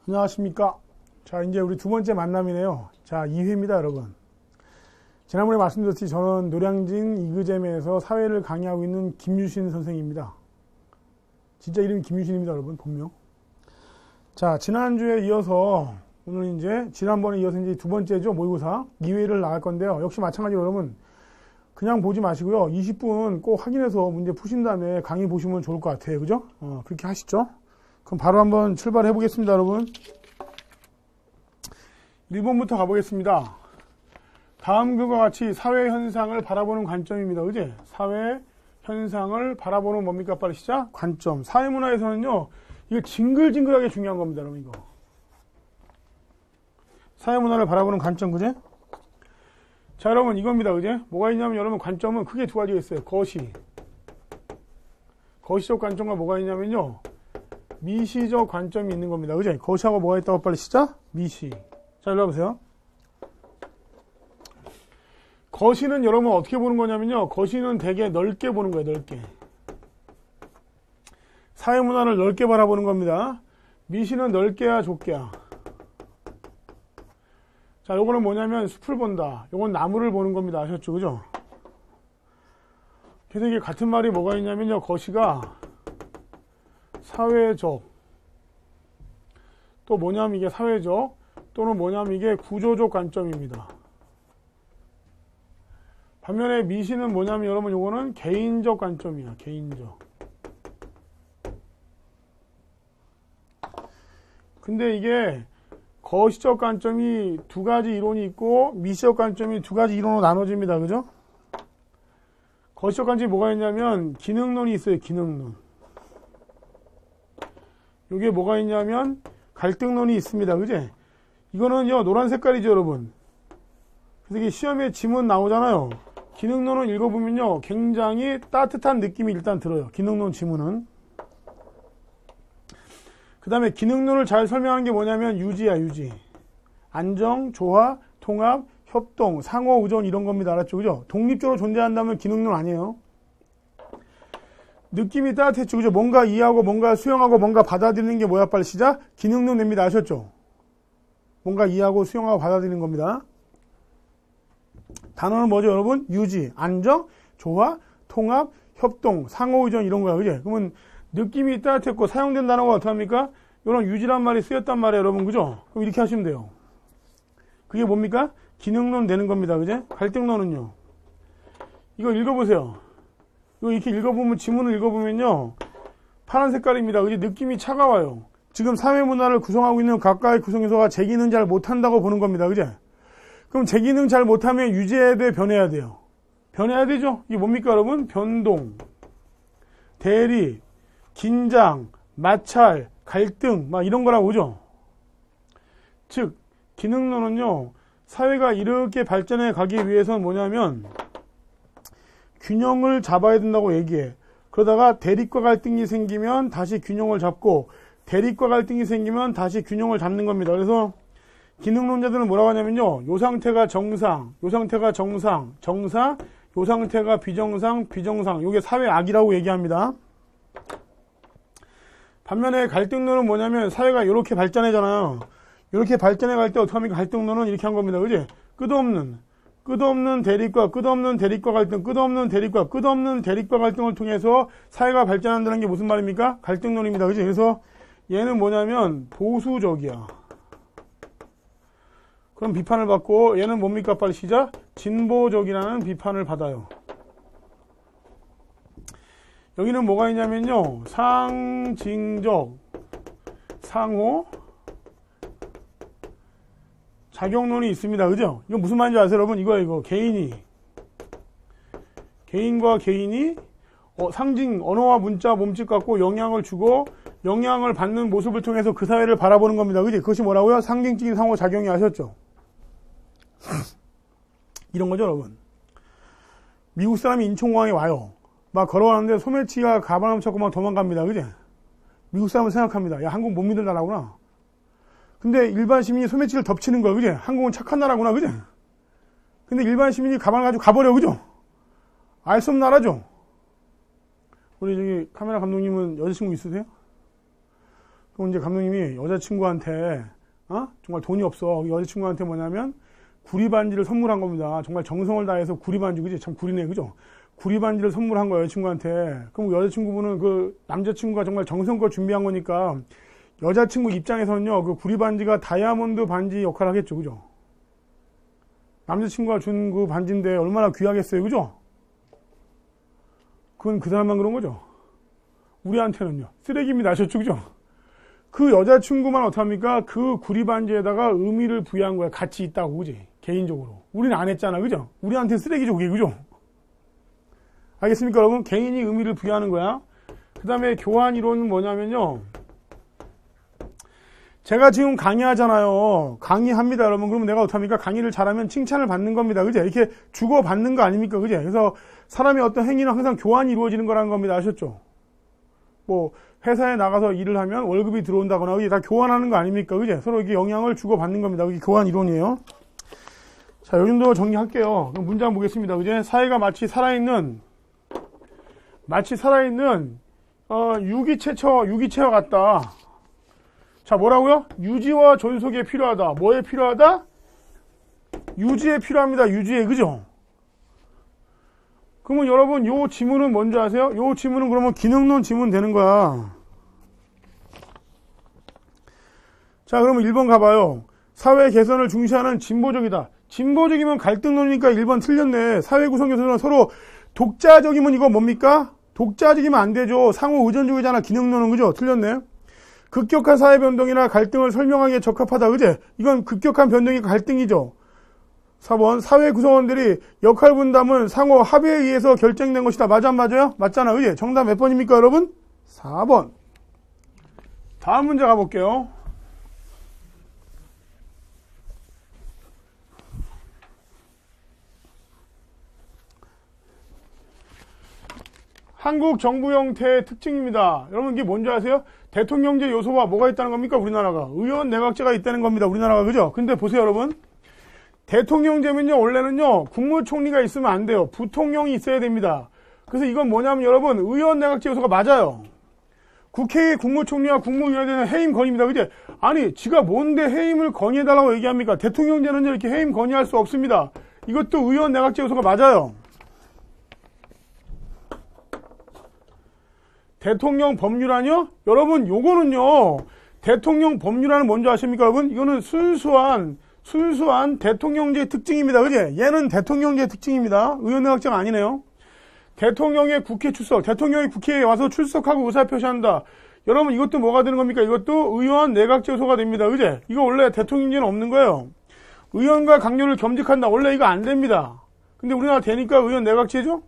안녕하십니까. 자, 이제 우리 두 번째 만남이네요. 자, 2회입니다, 여러분. 지난번에 말씀드렸듯이 저는 노량진 이그잼에서 사회를 강의하고 있는 김유신 선생입니다. 진짜 이름이 김유신입니다, 여러분, 본명. 자, 지난주에 이어서, 오늘 이제, 지난번에 이어서 이제 두 번째죠, 모의고사. 2회를 나갈 건데요. 역시 마찬가지로 여러분, 그냥 보지 마시고요. 20분 꼭 확인해서 문제 푸신 다음에 강의 보시면 좋을 것 같아요. 그죠? 그렇게 하시죠. 그럼 바로 한번 출발해 보겠습니다, 여러분. 1번부터 가보겠습니다. 다음 글과 같이 사회 현상을 바라보는 관점입니다. 그지? 사회 현상을 바라보는 뭡니까? 빨리 시작. 관점. 사회문화에서는요, 이거 징글징글하게 중요한 겁니다, 여러분, 이거. 사회문화를 바라보는 관점, 그지? 자, 여러분, 이겁니다, 그지? 뭐가 있냐면, 여러분, 관점은 크게 두 가지가 있어요. 거시적 관점과 뭐가 있냐면요, 미시적 관점이 있는 겁니다. 그죠? 거시하고 뭐가 있다고 빨리 시작? 미시. 자, 일로 와보세요. 거시는 여러분 어떻게 보는 거냐면요, 거시는 되게 넓게 보는 거예요, 넓게. 사회문화를 넓게 바라보는 겁니다. 미시는 넓게야, 좁게야. 자, 요거는 뭐냐면 숲을 본다. 요건 나무를 보는 겁니다. 아셨죠? 그죠? 그래서 이게 같은 말이 뭐가 있냐면요, 거시가 사회적, 또 뭐냐면 이게 사회적, 또는 뭐냐면 이게 구조적 관점입니다. 반면에 미시는 뭐냐면 여러분 요거는 개인적 관점이야, 개인적. 근데 이게 거시적 관점이 두 가지 이론이 있고 미시적 관점이 두 가지 이론으로 나눠집니다. 그죠? 거시적 관점이 뭐가 있냐면 기능론이 있어요, 기능론. 요게 뭐가 있냐면 갈등론이 있습니다. 그지? 이거는요, 노란 색깔이죠, 여러분. 그래서 이게 시험에 지문 나오잖아요. 기능론을 읽어보면요, 굉장히 따뜻한 느낌이 일단 들어요. 기능론 지문은. 그 다음에 기능론을 잘 설명하는 게 뭐냐면 유지야, 유지. 안정, 조화, 통합, 협동, 상호, 의존 이런 겁니다. 알았죠? 그죠? 독립적으로 존재한다면 기능론 아니에요. 느낌이 따뜻했죠. 그죠? 뭔가 이해하고 뭔가 수용하고 뭔가 받아들이는 게 뭐야? 빨리 시작. 기능론 됩니다. 아셨죠? 뭔가 이해하고 수용하고 받아들이는 겁니다. 단어는 뭐죠, 여러분? 유지, 안정, 조화, 통합, 협동, 상호의존 이런 거야. 그죠? 그러면 느낌이 따뜻했고 사용된 단어가 어떡합니까? 이런 유지란 말이 쓰였단 말이에요, 여러분. 그죠? 그럼 이렇게 하시면 돼요. 그게 뭡니까? 기능론 되는 겁니다. 그죠? 갈등론은요. 이거 읽어보세요. 이거 이렇게 읽어보면, 지문을 읽어보면요, 파란 색깔입니다. 그죠? 느낌이 차가워요. 지금 사회문화를 구성하고 있는 각각의 구성요소가 제 기능 잘 못한다고 보는 겁니다. 그죠? 그럼 제 기능 잘 못하면 유지해야 돼, 변해야 돼요? 변해야 되죠? 이게 뭡니까, 여러분? 변동, 대립, 긴장, 마찰, 갈등, 막 이런 거라고 그죠? 즉, 기능론은요, 사회가 이렇게 발전해 가기 위해서는 뭐냐면, 균형을 잡아야 된다고 얘기해. 그러다가 대립과 갈등이 생기면 다시 균형을 잡고, 대립과 갈등이 생기면 다시 균형을 잡는 겁니다. 그래서 기능론자들은 뭐라고 하냐면요, 요 상태가 정상, 요 상태가 정상, 정상, 요 상태가 비정상, 비정상. 요게 사회악이라고 얘기합니다. 반면에 갈등론은 뭐냐면 사회가 이렇게 발전하잖아요. 이렇게 발전해 갈 때 어떻게 합니까? 갈등론은 이렇게 한 겁니다. 그지? 끝없는 대립과 끝없는 대립과 갈등, 끝없는 대립과 끝없는 대립과 갈등을 통해서 사회가 발전한다는 게 무슨 말입니까? 갈등론입니다. 그지? 그래서 얘는 뭐냐면 보수적이야. 그럼 비판을 받고, 얘는 뭡니까? 빨리 시작. 진보적이라는 비판을 받아요. 여기는 뭐가 있냐면요, 상징적, 상호, 작용론이 있습니다. 그죠? 이거 무슨 말인지 아세요, 여러분? 이거 개인과 개인이 상징, 언어와 문자, 몸짓 갖고 영향을 주고 영향을 받는 모습을 통해서 그 사회를 바라보는 겁니다. 그지? 그것이 뭐라고요? 상징적인 상호작용이. 아셨죠? 이런 거죠, 여러분. 미국 사람이 인천공항에 와요. 막 걸어가는데 소매치기가 가방을 찾고 막 도망갑니다. 그지? 미국 사람은 생각합니다. 야, 한국 못 믿을 나라구나. 근데 일반 시민이 소매치기를 덮치는 거야. 그지? 한국은 착한 나라구나. 그지? 근데 일반 시민이 가방을 가지고 가버려. 그죠? 알 수 없는 나라죠? 우리 저기 카메라 감독님은 여자친구 있으세요? 그럼 이제 감독님이 여자친구한테, 정말 돈이 없어. 여자친구한테 뭐냐면, 구리반지를 선물한 겁니다. 정말 정성을 다해서 구리반지, 그지? 참 구리네, 그죠? 구리반지를 선물한 거예요, 여자친구한테. 그럼 여자친구분은 그 남자친구가 정말 정성껏 준비한 거니까, 여자친구 입장에서는요, 그 구리반지가 다이아몬드 반지 역할을 하겠죠, 그죠? 남자친구가 준 그 반지인데 얼마나 귀하겠어요, 그죠? 그건 그 사람만 그런 거죠. 우리한테는요, 쓰레기입니다, 아셨죠, 그죠? 그 여자친구만 어떡합니까? 그 구리반지에다가 의미를 부여한 거야. 가치 있다고, 그지? 개인적으로. 우리는 안 했잖아, 그죠? 우리한테 쓰레기죠, 그게, 그죠? 알겠습니까, 여러분? 개인이 의미를 부여하는 거야. 그 다음에 교환 이론은 뭐냐면요. 제가 지금 강의하잖아요. 강의합니다, 여러분. 그러면 내가 어떡합니까? 강의를 잘하면 칭찬을 받는 겁니다. 그죠? 이렇게 주고받는 거 아닙니까? 그죠? 그래서 사람의 어떤 행위는 항상 교환이 이루어지는 거라는 겁니다. 아셨죠? 뭐, 회사에 나가서 일을 하면 월급이 들어온다거나, 그게 다 교환하는 거 아닙니까? 그죠? 서로 이게 영향을 주고받는 겁니다. 그게 교환 이론이에요. 자, 요 정도 정리할게요. 그럼 문장 보겠습니다. 그죠? 사회가 마치 살아있는, 유기체와 같다. 자, 뭐라고요? 유지와 존속에 필요하다. 뭐에 필요하다? 유지에 필요합니다. 유지에, 그죠? 그러면 여러분, 요 지문은 뭔지 아세요? 요 지문은 그러면 기능론 지문 되는 거야. 자, 그러면 1번 가봐요. 사회 개선을 중시하는 진보적이다. 진보적이면 갈등론이니까 1번 틀렸네. 사회 구성에서는 서로 독자적이면 이거 뭡니까? 독자적이면 안 되죠. 상호 의존적이잖아. 기능론은, 그죠? 틀렸네. 급격한 사회 변동이나 갈등을 설명하기에 적합하다. 그제? 이건 급격한 변동이 갈등이죠. 4번 사회 구성원들이 역할 분담은 상호 합의에 의해서 결정된 것이다. 맞아 안 맞아요? 맞잖아. 그제? 정답 몇 번입니까, 여러분? 4번. 다음 문제 가볼게요. 한국 정부 형태의 특징입니다. 여러분 이게 뭔지 아세요? 대통령제 요소가 뭐가 있다는 겁니까? 우리나라가. 의원 내각제가 있다는 겁니다. 우리나라가. 그죠? 근데 보세요, 여러분. 대통령제면요, 원래는요, 국무총리가 있으면 안 돼요. 부통령이 있어야 됩니다. 그래서 이건 뭐냐면 여러분, 의원 내각제 요소가 맞아요. 국회의 국무총리와 국무위원회는 해임 건의입니다. 그죠? 아니, 지가 뭔데 해임을 건의해달라고 얘기합니까? 대통령제는 이렇게 해임 건의할 수 없습니다. 이것도 의원 내각제 요소가 맞아요. 대통령 법률안이요? 여러분, 요거는요, 대통령 법률안은 뭔지 아십니까, 여러분? 이거는 순수한 대통령제의 특징입니다. 그지? 얘는 대통령제의 특징입니다. 의원내각제가 아니네요. 대통령의 국회 출석, 대통령이 국회에 와서 출석하고 의사표시한다. 여러분, 이것도 뭐가 되는 겁니까? 이것도 의원 내각제 요소가 됩니다. 그지? 이거 원래 대통령제는 없는 거예요. 의원과 강요를 겸직한다. 원래 이거 안 됩니다. 근데 우리나라 되니까 의원 내각제죠?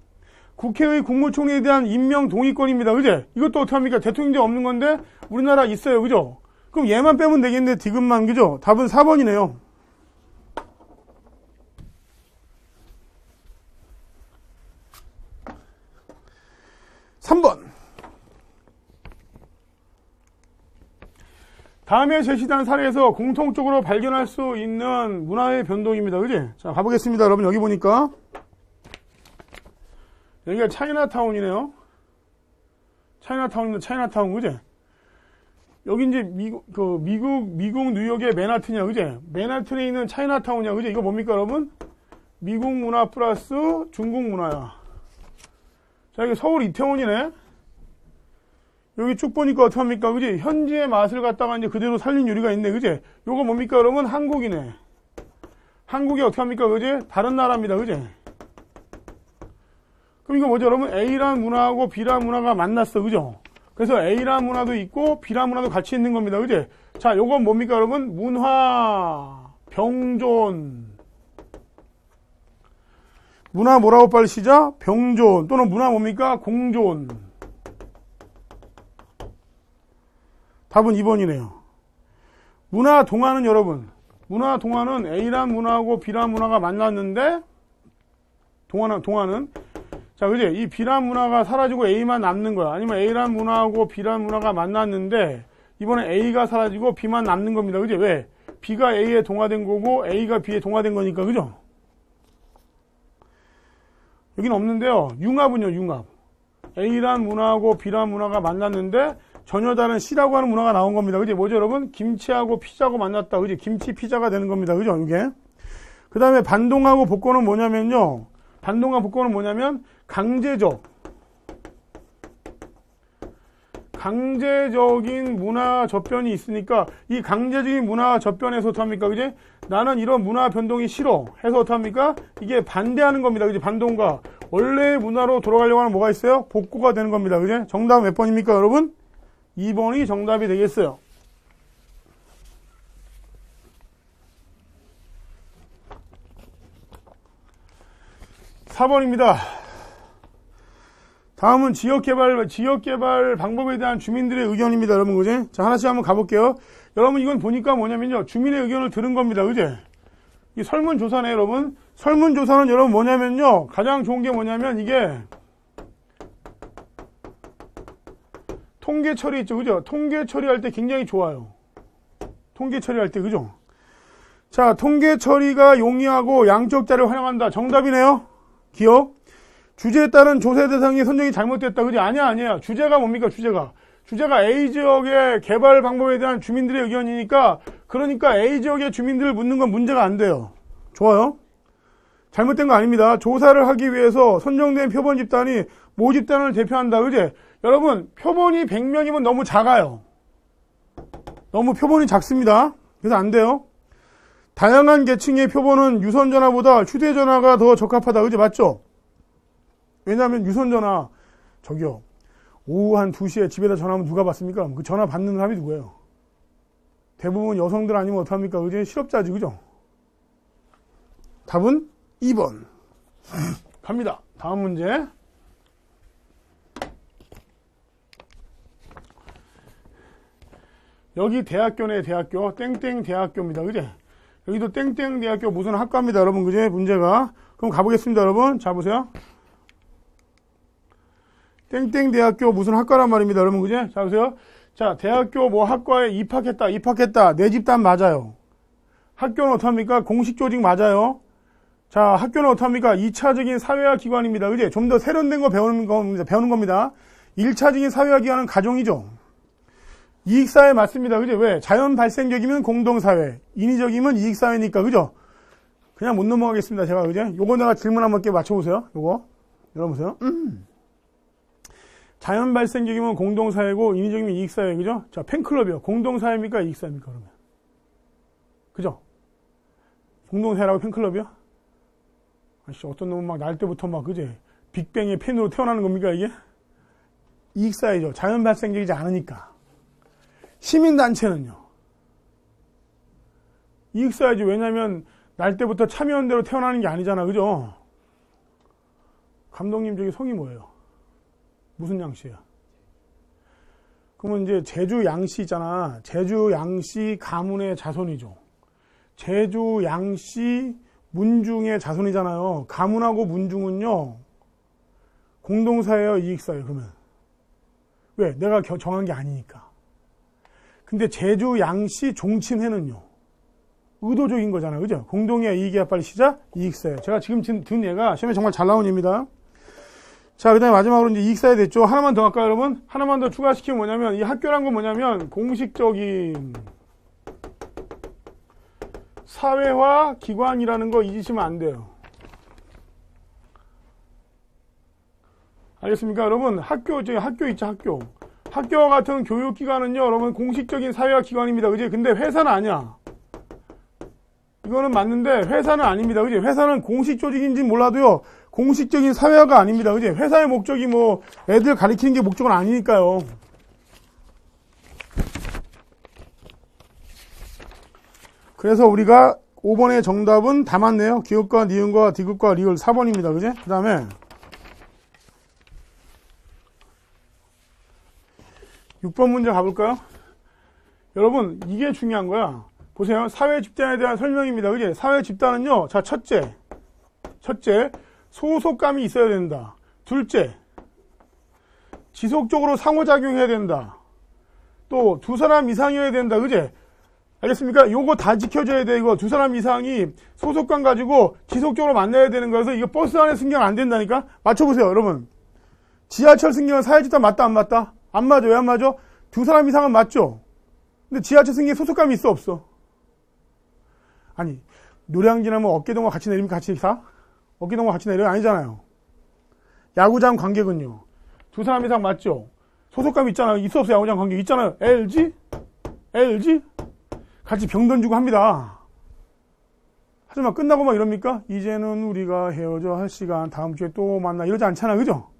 국회의 국무총리에 대한 임명 동의권입니다. 그죠? 이것도 어떻게 합니까? 대통령제 없는 건데 우리나라 있어요. 그죠? 그럼 얘만 빼면 되겠네. 디귿만. 그죠? 답은 4번이네요. 3번. 다음에 제시된 사례에서 공통적으로 발견할 수 있는 문화의 변동입니다. 그지? 자, 가보겠습니다. 여러분, 여기 보니까. 여기가 차이나타운이네요. 차이나타운, 그지? 여기 이제 미국 뉴욕의 맨하튼이야, 그지? 맨하튼에 있는 차이나타운이야, 그지? 이거 뭡니까, 여러분? 미국 문화 플러스 중국 문화야. 자, 이게 서울 이태원이네? 여기 쭉 보니까 어떡합니까, 그지? 현지의 맛을 갖다가 이제 그대로 살린 요리가 있네, 그지? 요거 뭡니까, 여러분? 한국이네. 한국이 어떡합니까, 그지? 다른 나라입니다, 그지? 그럼 이거 뭐죠, 여러분? A란 문화하고 B란 문화가 만났어, 그죠? 그래서 A란 문화도 있고 B란 문화도 같이 있는 겁니다, 그지? 자, 요건 뭡니까, 여러분? 문화 병존. 문화 뭐라고 빨리 시작? 병존. 또는 문화 뭡니까? 공존. 답은 2번이네요. 문화 동화는 여러분, 문화 동화는 A란 문화하고 B란 문화가 만났는데, 동화는 자, 그지? 이 B란 문화가 사라지고 A만 남는 거야. 아니면 A란 문화하고 B란 문화가 만났는데, 이번에 A가 사라지고 B만 남는 겁니다. 그지? 왜? B가 A에 동화된 거고, A가 B에 동화된 거니까, 그죠? 여긴 없는데요. 융합은요, 융합. A란 문화하고 B란 문화가 만났는데, 전혀 다른 C라고 하는 문화가 나온 겁니다. 그지? 뭐죠, 여러분? 김치하고 피자하고 만났다. 그지? 김치 피자가 되는 겁니다. 그죠? 이게. 그 다음에 반동하고 복권은 뭐냐면요. 반동과 복권은 뭐냐면 강제적인 문화 접변이 있으니까 이 강제적인 문화 접변에서 어떡합니까? 그지? 나는 이런 문화 변동이 싫어. 해서 어떡합니까? 이게 반대하는 겁니다. 그지? 반동과 원래의 문화로 돌아가려고 하는 뭐가 있어요? 복고가 되는 겁니다. 그지? 정답 몇 번입니까, 여러분? 2번이 정답이 되겠어요. (4번입니다) 다음은 지역개발 방법에 대한 주민들의 의견입니다. 여러분, 그지? 자, 하나씩 한번 가볼게요. 여러분, 이건 보니까 뭐냐면요. 주민의 의견을 들은 겁니다. 그지? 이 설문조사네, 여러분. 설문조사는 여러분 뭐냐면요. 가장 좋은 게 뭐냐면 이게 통계 처리 있죠. 그죠? 통계 처리할 때 굉장히 좋아요. 통계 처리할 때, 그죠? 자, 통계 처리가 용이하고 양적 자료를 활용한다. 정답이네요. 기억. 주제에 따른 조사 대상이 선정이 잘못됐다. 그지? 아니야. 주제가 뭡니까? 주제가 A 지역의 개발 방법에 대한 주민들의 의견이니까, 그러니까 A 지역의 주민들을 묻는 건 문제가 안 돼요. 좋아요. 잘못된 거 아닙니다. 조사를 하기 위해서 선정된 표본 집단이 모 집단을 대표한다. 그지? 여러분, 표본이 100명이면 너무 작아요. 너무 표본이 작습니다. 그래서 안 돼요. 다양한 계층의 표본은 유선전화보다 휴대전화가 더 적합하다. 그지? 맞죠? 왜냐하면 유선전화, 저기요. 오후 한 2시에 집에다 전화하면 누가 받습니까? 그 전화 받는 사람이 누구예요? 대부분 여성들 아니면 어떡합니까? 그지? 실업자지. 그죠? 답은 2번. 갑니다. 다음 문제. 여기 대학교네, 대학교. 땡땡 대학교입니다. 그지? 여기도 땡땡 대학교 무슨 학과입니다. 여러분, 그지? 문제가. 그럼 가보겠습니다. 여러분. 자, 보세요. 땡땡 대학교 무슨 학과란 말입니다. 여러분, 그지? 자, 보세요. 자, 대학교 뭐 학과에 입학했다. 내 집단 맞아요. 학교는 어떡합니까? 공식 조직 맞아요. 자, 학교는 어떡합니까? 2차적인 사회화 기관입니다. 그지? 좀 더 세련된 거 배우는 겁니다. 1차적인 사회화 기관은 가정이죠. 이익사회 맞습니다. 그죠? 왜? 자연 발생적이면 공동사회, 인위적이면 이익사회니까, 그죠? 그냥 못 넘어가겠습니다. 제가, 그죠? 요거 내가 질문 한번 맞춰보세요. 요거. 열어보세요. 자연 발생적이면 공동사회고, 인위적이면 이익사회, 그죠? 자, 팬클럽이요. 공동사회입니까? 이익사회입니까? 그러면. 그죠? 공동사회라고 팬클럽이요? 아씨, 어떤 놈은 막 날 때부터 막, 그지? 빅뱅의 팬으로 태어나는 겁니까, 이게? 이익사회죠. 자연 발생적이지 않으니까. 시민단체는요. 이익사회지. 왜냐면 날 때부터 참여연대로 태어나는 게 아니잖아. 그죠? 감독님 저기 성이 뭐예요? 무슨 양씨야? 그러면 이제 제주 양씨 있잖아. 제주 양씨 가문의 자손이죠. 제주 양씨 문중의 자손이잖아요. 가문하고 문중은요. 공동사회예요, 이익사회. 그러면. 왜? 내가 정한 게 아니니까. 근데 제주 양씨 종친회는요. 의도적인 거잖아요. 그죠? 공동의 이익이야. 빨리 시작. 이익사회. 제가 지금 든 얘가 시험에 정말 잘 나온 얘입니다. 자, 그 다음에 마지막으로 이제 이익사회 됐죠. 하나만 더 할까요, 여러분? 하나만 더 추가시키면 뭐냐면, 이 학교란 건 뭐냐면, 공식적인 사회화 기관이라는 거 잊으시면 안 돼요. 알겠습니까, 여러분? 저기 학교 있죠, 학교. 학교와 같은 교육기관은요, 여러분, 공식적인 사회화 기관입니다. 그지? 근데 회사는 아니야. 이거는 맞는데, 회사는 아닙니다. 그지? 회사는 공식 조직인지는 몰라도요, 공식적인 사회화가 아닙니다. 그지? 회사의 목적이 뭐, 애들 가리키는 게 목적은 아니니까요. 그래서 우리가 5번의 정답은 다 맞네요. 기읍과 니은과 디귿과 리을 4번입니다. 그지? 그 다음에, 6번 문제 가볼까요? 여러분, 이게 중요한 거야. 보세요. 사회 집단에 대한 설명입니다. 그지? 사회 집단은요, 자, 첫째, 소속감이 있어야 된다. 둘째, 지속적으로 상호작용해야 된다. 또, 두 사람 이상이어야 된다. 그지? 알겠습니까? 요거 다 지켜줘야 돼. 이거 두 사람 이상이 소속감 가지고 지속적으로 만나야 되는 거여서 이거 버스 안에 승경 안 된다니까? 맞춰보세요, 여러분. 지하철 승경은 사회 집단 맞다, 안 맞다? 안 맞아. 왜 안 맞아? 두 사람 이상은 맞죠? 근데 지하철 승객 소속감이 있어, 없어? 아니, 노량 지나면 어깨동무 같이 내리면 같이 사? 어깨동무 같이 내려요? 아니잖아요. 야구장 관객은요. 두 사람 이상 맞죠? 소속감 있잖아요. 있어, 없어? 야구장 관객 있잖아요. LG? 같이 병 던지고 합니다. 하지만 끝나고 막 이럽니까? 이제는 우리가 헤어져 할 시간, 다음 주에 또 만나. 이러지 않잖아, 그죠?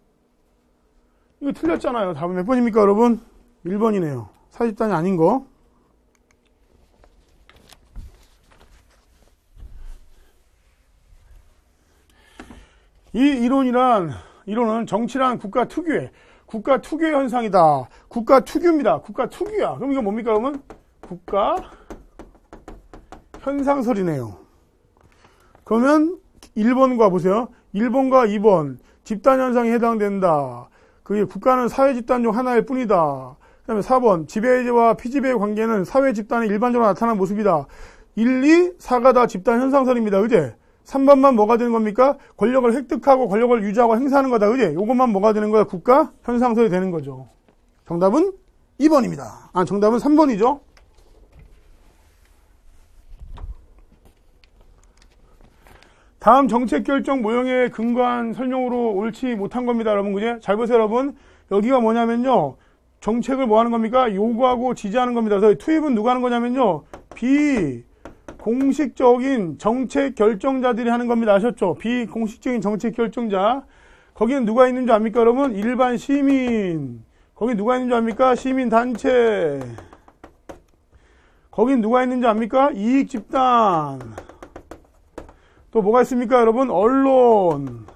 이거 틀렸잖아요. 답은 몇 번입니까, 여러분? 1번이네요. 40단이 아닌 거. 이 이론은 정치란 국가 특유의 현상이다. 국가 특유입니다. 국가 특유야. 그럼 이거 뭡니까, 여러분? 국가 현상설이네요. 그러면 1번과 보세요. 1번과 2번 집단 현상에 해당된다. 그게 국가는 사회 집단 중 하나일 뿐이다. 그 다음에 4번 지배제와 피지배의 관계는 사회 집단에 일반적으로 나타나는 모습이다. 1, 2, 4가 다 집단 현상설입니다. 그제? 3번만 뭐가 되는 겁니까? 권력을 획득하고 권력을 유지하고 행사하는 거다. 그제? 요것만 뭐가 되는 거야? 국가 현상설이 되는 거죠. 정답은 2번입니다. 정답은 3번이죠. 다음 정책 결정 모형에 근거한 설명으로 옳지 못한 겁니다, 여러분. 그제? 잘 보세요, 여러분. 여기가 뭐냐면요. 정책을 뭐 하는 겁니까? 요구하고 지지하는 겁니다. 그래서 투입은 누가 하는 거냐면요. 비공식적인 정책 결정자들이 하는 겁니다. 아셨죠? 비공식적인 정책 결정자. 거기는 누가 있는 줄 압니까, 여러분? 일반 시민. 거기 누가 있는 줄 압니까? 시민단체. 거긴 누가 있는 줄 압니까? 이익집단. 또 뭐가 있습니까, 여러분? 언론.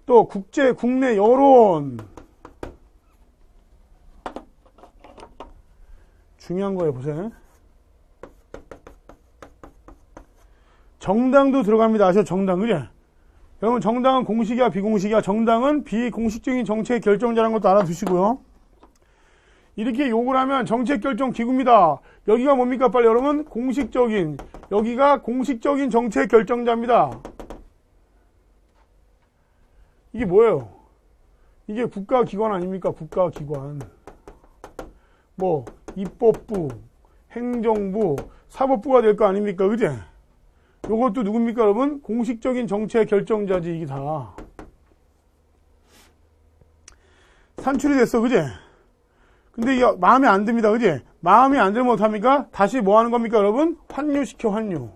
또 국내 여론. 중요한 거예요, 보세요. 정당도 들어갑니다. 아시죠? 정당, 그죠? 여러분, 정당은 공식이야, 비공식이야? 정당은 비공식적인 정책 결정자라는 것도 알아두시고요. 이렇게 욕을 하면 정책 결정 기구입니다. 여기가 뭡니까, 빨리 여러분? 여기가 공식적인 정책 결정자입니다. 이게 뭐예요? 이게 국가기관 아닙니까? 국가기관. 뭐, 입법부, 행정부, 사법부가 될 거 아닙니까? 그제? 요것도 누굽니까, 여러분? 공식적인 정책 결정자지, 이게 다. 산출이 됐어, 그제? 근데 이게 마음에 안 듭니다, 그제? 마음에 안 들면 어떡합니까? 다시 뭐 하는 겁니까, 여러분? 환유시켜, 환유.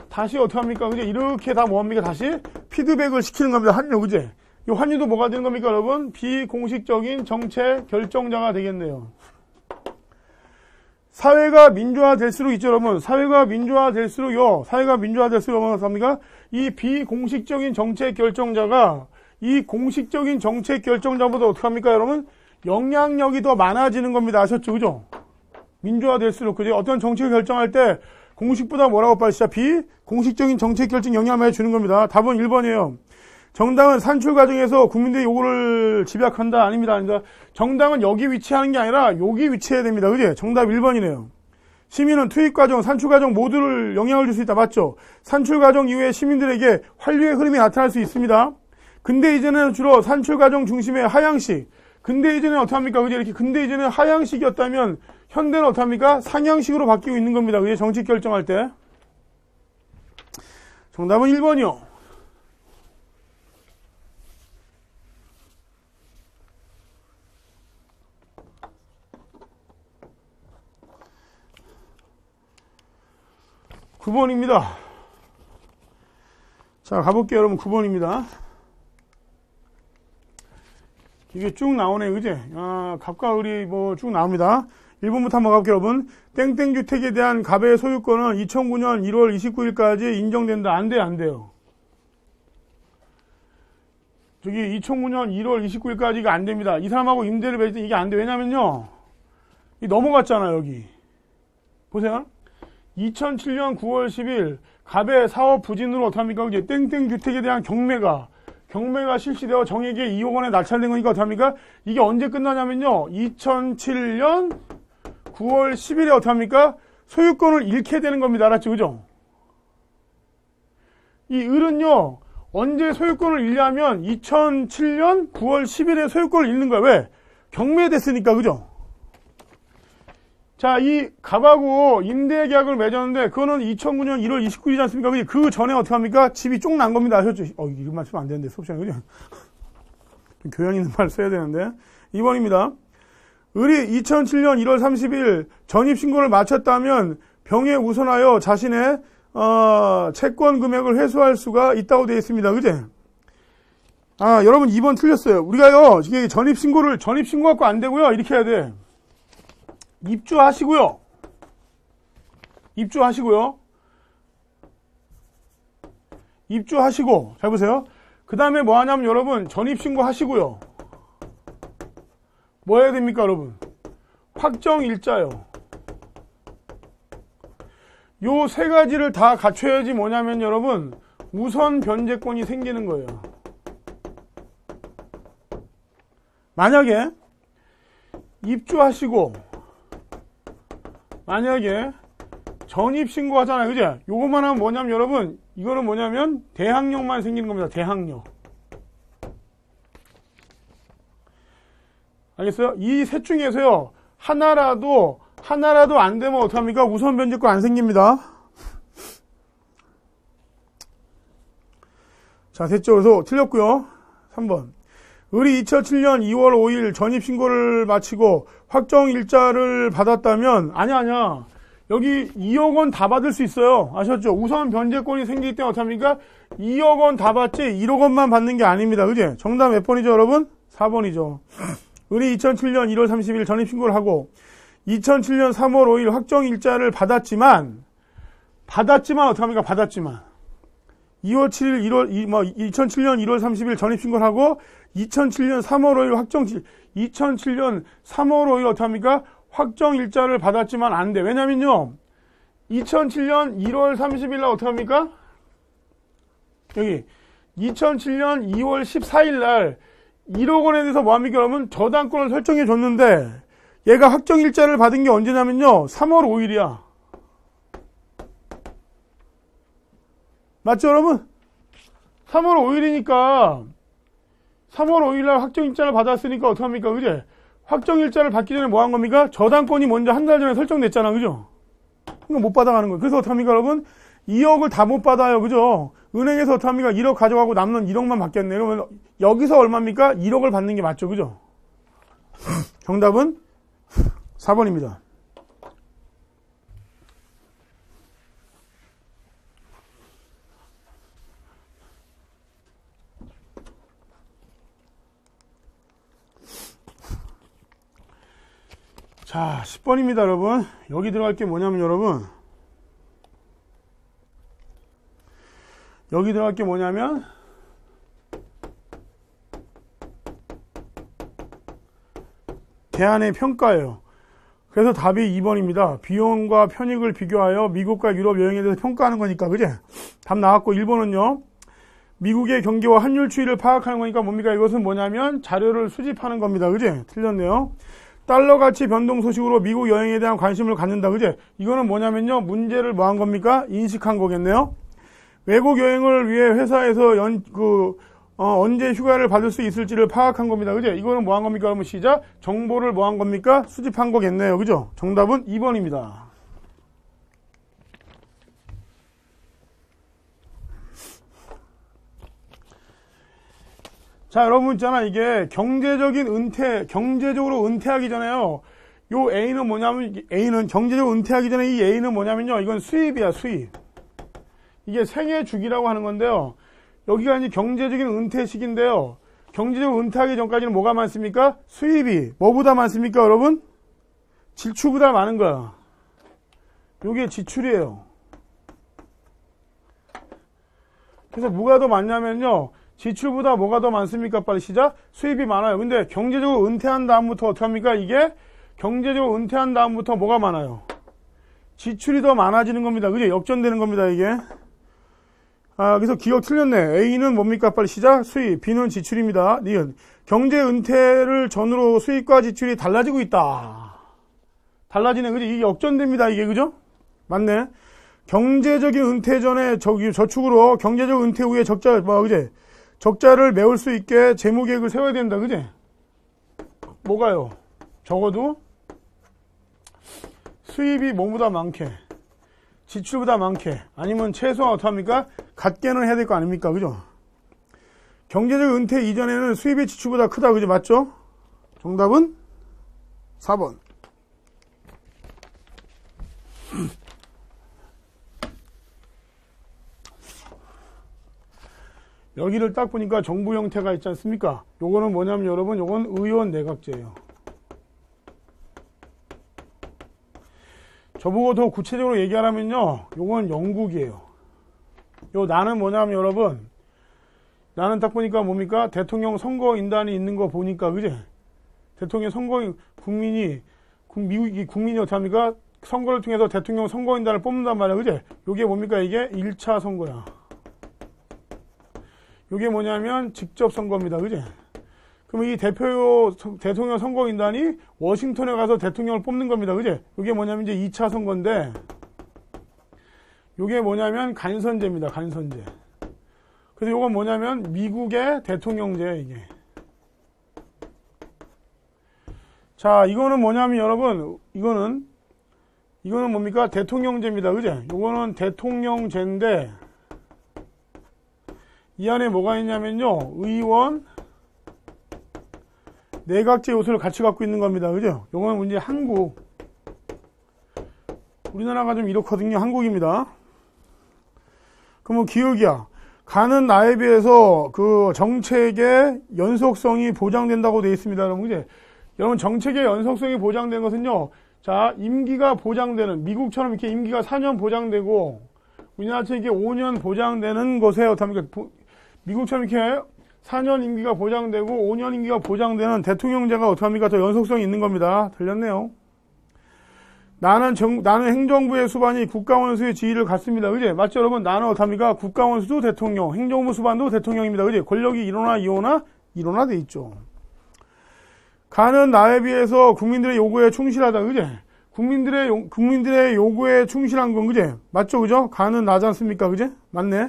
다시 어떡합니까? 그제? 이렇게 다 뭐합니까? 다시 피드백을 시키는 겁니다, 환유, 그제? 이 환유도 뭐가 되는 겁니까, 여러분? 비공식적인 정책 결정자가 되겠네요. 사회가 민주화될수록 있죠, 여러분. 사회가 민주화될수록요. 사회가 민주화될수록 어떻습니까? 이 비공식적인 정책 결정자가 이 공식적인 정책 결정자보다 어떡합니까, 여러분? 영향력이 더 많아지는 겁니다. 아셨죠, 그죠? 민주화될수록, 그죠? 어떤 정책을 결정할 때 공식보다 뭐라고 빨리 시작? 비공식적인 정책 결정 영향을 많이 주는 겁니다. 답은 1번이에요. 정당은 산출 과정에서 국민들의 요구를 집약한다? 아닙니다. 정당은 여기 위치하는 게 아니라 여기 위치해야 됩니다. 그지? 정답 1번이네요. 시민은 투입 과정, 산출 과정 모두를 영향을 줄 수 있다. 맞죠? 산출 과정 이후에 시민들에게 환류의 흐름이 나타날 수 있습니다. 근데 이제는 주로 산출 과정 중심의 하향식. 근데 이제는 어떡합니까? 그지? 이렇게 근데 이제는 하향식이었다면 현대는 어떡합니까? 상향식으로 바뀌고 있는 겁니다. 그지? 정책 결정할 때. 정답은 1번이요. 구 9번입니다. 자, 가볼게요, 여러분. 9번입니다. 이게 쭉 나오네, 그지? 갑과 을이 뭐 쭉 나옵니다. 1번부터 한번 가볼게요, 여러분. 땡땡주택에 대한 갑의 소유권은 2009년 1월 29일까지 인정된다. 안 돼요, 안 돼요. 저기 2009년 1월 29일까지가 안 됩니다. 이 사람하고 임대를 맺을 때 이게 안 돼. 왜냐면요. 이 넘어갔잖아요, 여기. 보세요. 2007년 9월 10일 갑의 사업 부진으로 어떡합니까? 이제 땡땡주택에 대한 경매가 실시되어 정액이 2억 원에 낙찰된 거니까 어떡합니까? 이게 언제 끝나냐면요. 2007년 9월 10일에 어떡합니까? 소유권을 잃게 되는 겁니다. 알았죠? 그죠? 이 을은요. 언제 소유권을 잃냐면 2007년 9월 10일에 소유권을 잃는 거야. 왜? 경매됐으니까, 그죠? 자, 이 갑하고 임대계약을 맺었는데 그거는 2009년 1월 29일이지 않습니까? 그 전에 어떻게 합니까? 집이 쪽 난 겁니다. 아셨죠? 이런 말 쓰면 안 되는데 수업 시간에, 그죠? 좀 교양 있는 말 써야 되는데. 2번입니다. 을이 2007년 1월 30일 전입신고를 마쳤다면 병에 우선하여 자신의 채권 금액을 회수할 수가 있다고 되어 있습니다. 그제? 여러분 2번 틀렸어요. 우리가요, 이게 전입신고 갖고 안 되고요. 이렇게 해야 돼. 입주하시고요. 입주하시고, 잘 보세요. 그 다음에 뭐 하냐면 여러분, 전입신고 하시고요. 뭐 해야 됩니까, 여러분? 확정일자요. 요 세 가지를 다 갖춰야지 뭐냐면 여러분, 우선 변제권이 생기는 거예요. 만약에 입주하시고 만약에 전입신고 하잖아요. 그죠? 요것만 하면 뭐냐면 여러분, 이거는 뭐냐면 대항력만 생기는 겁니다. 대항력. 알겠어요? 이 셋 중에서요, 하나라도 안 되면 어떡합니까? 우선 변제권 안 생깁니다. 자, 됐죠? 그래서 틀렸고요. 3번. 을이 2007년 2월 5일 전입신고를 마치고 확정일자를 받았다면, 아니야. 여기 2억 원 다 받을 수 있어요. 아셨죠? 우선 변제권이 생기기 때문에 어떡합니까? 2억 원 다 받지 1억 원만 받는 게 아닙니다. 그지? 정답 몇 번이죠, 여러분? 4번이죠. 을이 2007년 1월 30일 전입신고를 하고 2007년 3월 5일 확정일자를 받았지만 어떡합니까? 2월 7일 2007년 1월 30일 전입신고를 하고 2007년 3월 5일 2007년 3월 5일 어떡합니까? 확정일자를 받았지만 안 돼. 왜냐면요, 2007년 1월 30일 날 어떡합니까? 여기 2007년 2월 14일 날 1억 원에 대해서 뭐합니까? 여러분, 저당권을 설정해 줬는데 얘가 확정일자를 받은 게 언제냐면요, 3월 5일이야. 맞죠, 여러분? 3월 5일이니까 3월 5일날 확정일자를 받았으니까 어떡합니까? 그제? 확정일자를 받기 전에 뭐 한 겁니까? 저당권이 먼저 한 달 전에 설정됐잖아. 그죠? 이거 못 받아가는 거예요. 그래서 어떡합니까, 여러분? 2억을 다 못 받아요. 그죠? 은행에서 어떡합니까? 1억 가져가고 남는 1억만 받겠네. 그러면 여기서 얼마입니까? 1억을 받는 게 맞죠. 그죠? 정답은 4번입니다. 자, 10번입니다, 여러분. 여기 들어갈 게 뭐냐면, 여러분. 여기 들어갈 게 뭐냐면, 대안의 평가예요. 그래서 답이 2번입니다. 비용과 편익을 비교하여 미국과 유럽 여행에 대해서 평가하는 거니까, 그제? 답 나왔고, 1번은요. 미국의 경기와 환율 추이를 파악하는 거니까 뭡니까? 이것은 뭐냐면, 자료를 수집하는 겁니다. 그제? 틀렸네요. 달러 가치 변동 소식으로 미국 여행에 대한 관심을 갖는다. 그제? 이거는 뭐냐면요, 문제를 뭐 한 겁니까? 인식한 거겠네요. 외국 여행을 위해 회사에서 언제 휴가를 받을 수 있을지를 파악한 겁니다. 그제? 이거는 뭐 한 겁니까? 그러면 시작. 정보를 뭐 한 겁니까? 수집한 거겠네요. 그죠? 정답은 2번입니다. 자, 여러분 있잖아. 이게 경제적으로 은퇴하기 전에요. 요 A는 뭐냐면, A는 경제적으로 은퇴하기 전에 이 A는 뭐냐면요. 이건 수입이야, 수입. 이게 생애 주기라고 하는 건데요. 여기가 이제 경제적인 은퇴 시기인데요. 경제적으로 은퇴하기 전까지는 뭐가 많습니까? 수입이. 뭐보다 많습니까, 여러분? 지출보다 많은 거야. 요게 지출이에요. 그래서 뭐가 더 많냐면요. 지출보다 뭐가 더 많습니까? 빨리 시작. 수입이 많아요. 근데 경제적으로 은퇴한 다음부터 어떻게 합니까? 이게 경제적으로 은퇴한 다음부터 뭐가 많아요? 지출이 더 많아지는 겁니다. 그죠? 역전되는 겁니다, 이게. 그래서 기억 틀렸네. A는 뭡니까? 빨리 시작. 수입. B는 지출입니다. 니은. 경제 은퇴를 전후로 수입과 지출이 달라지고 있다. 달라지네. 그죠? 이게 역전됩니다, 이게. 그죠? 맞네. 경제적인 은퇴 전에 저축으로 경제적 은퇴 후에 적자를 메울 수 있게 재무계획을 세워야 된다. 그지? 뭐가요? 적어도 수입이 뭐보다 많게, 지출보다 많게, 아니면 최소한 어떡합니까? 같게는 해야 될 거 아닙니까? 그죠? 경제적 은퇴 이전에는 수입이 지출보다 크다. 그죠? 맞죠? 정답은 4번. 여기를 딱 보니까 정부 형태가 있지 않습니까? 요거는 뭐냐면 여러분, 요건 의원 내각제예요. 저보고 더 구체적으로 얘기하라면요, 요건 영국이에요. 요 나는 뭐냐면 여러분, 나는 딱 보니까 뭡니까? 대통령 선거인단이 있는 거 보니까, 그지? 대통령 선거, 미국이 국민이 어떡합니까? 선거를 통해서 대통령 선거인단을 뽑는단 말이야, 그지? 요게 뭡니까? 이게 1차 선거야. 요게 뭐냐면 직접 선거입니다, 그지? 그럼 이 대통령 선거인단이 워싱턴에 가서 대통령을 뽑는 겁니다, 그지? 요게 뭐냐면 이제 2차 선거인데, 요게 뭐냐면 간선제입니다, 간선제. 그래서 요건 뭐냐면 미국의 대통령제예요, 이게. 자, 이거는 뭐냐면 여러분, 이거는 뭡니까? 대통령제입니다, 그지? 요거는 대통령제인데, 이 안에 뭐가 있냐면요, 의원, 내각제 요소를 같이 갖고 있는 겁니다. 그죠? 요거는 이제 한국. 우리나라가 좀 이렇거든요. 한국입니다. 그러면 기억이야. 가는 나에 비해서 그 정책의 연속성이 보장된다고 되어 있습니다. 여러분, 그죠? 여러분, 정책의 연속성이 보장된 것은요, 자, 임기가 보장되는, 미국처럼 이렇게 임기가 4년 보장되고, 우리나라처럼 이렇게 5년 보장되는 것에 어떻습니까? 미국처럼 이렇게 4년 임기가 보장되고 5년 임기가 보장되는 대통령제가 어떡합니까? 더 연속성이 있는 겁니다. 들렸네요. 나는 행정부의 수반이 국가원수의 지위를 갖습니다. 그지? 맞죠, 여러분? 나는 어떡합니까? 국가원수도 대통령, 행정부 수반도 대통령입니다. 그지? 권력이 일어나 돼 있죠. 가는 나에 비해서 국민들의 요구에 충실하다. 그지? 국민들의 요구에 충실한 건, 그지? 맞죠, 그죠? 가는 나지 않습니까? 그지? 맞네.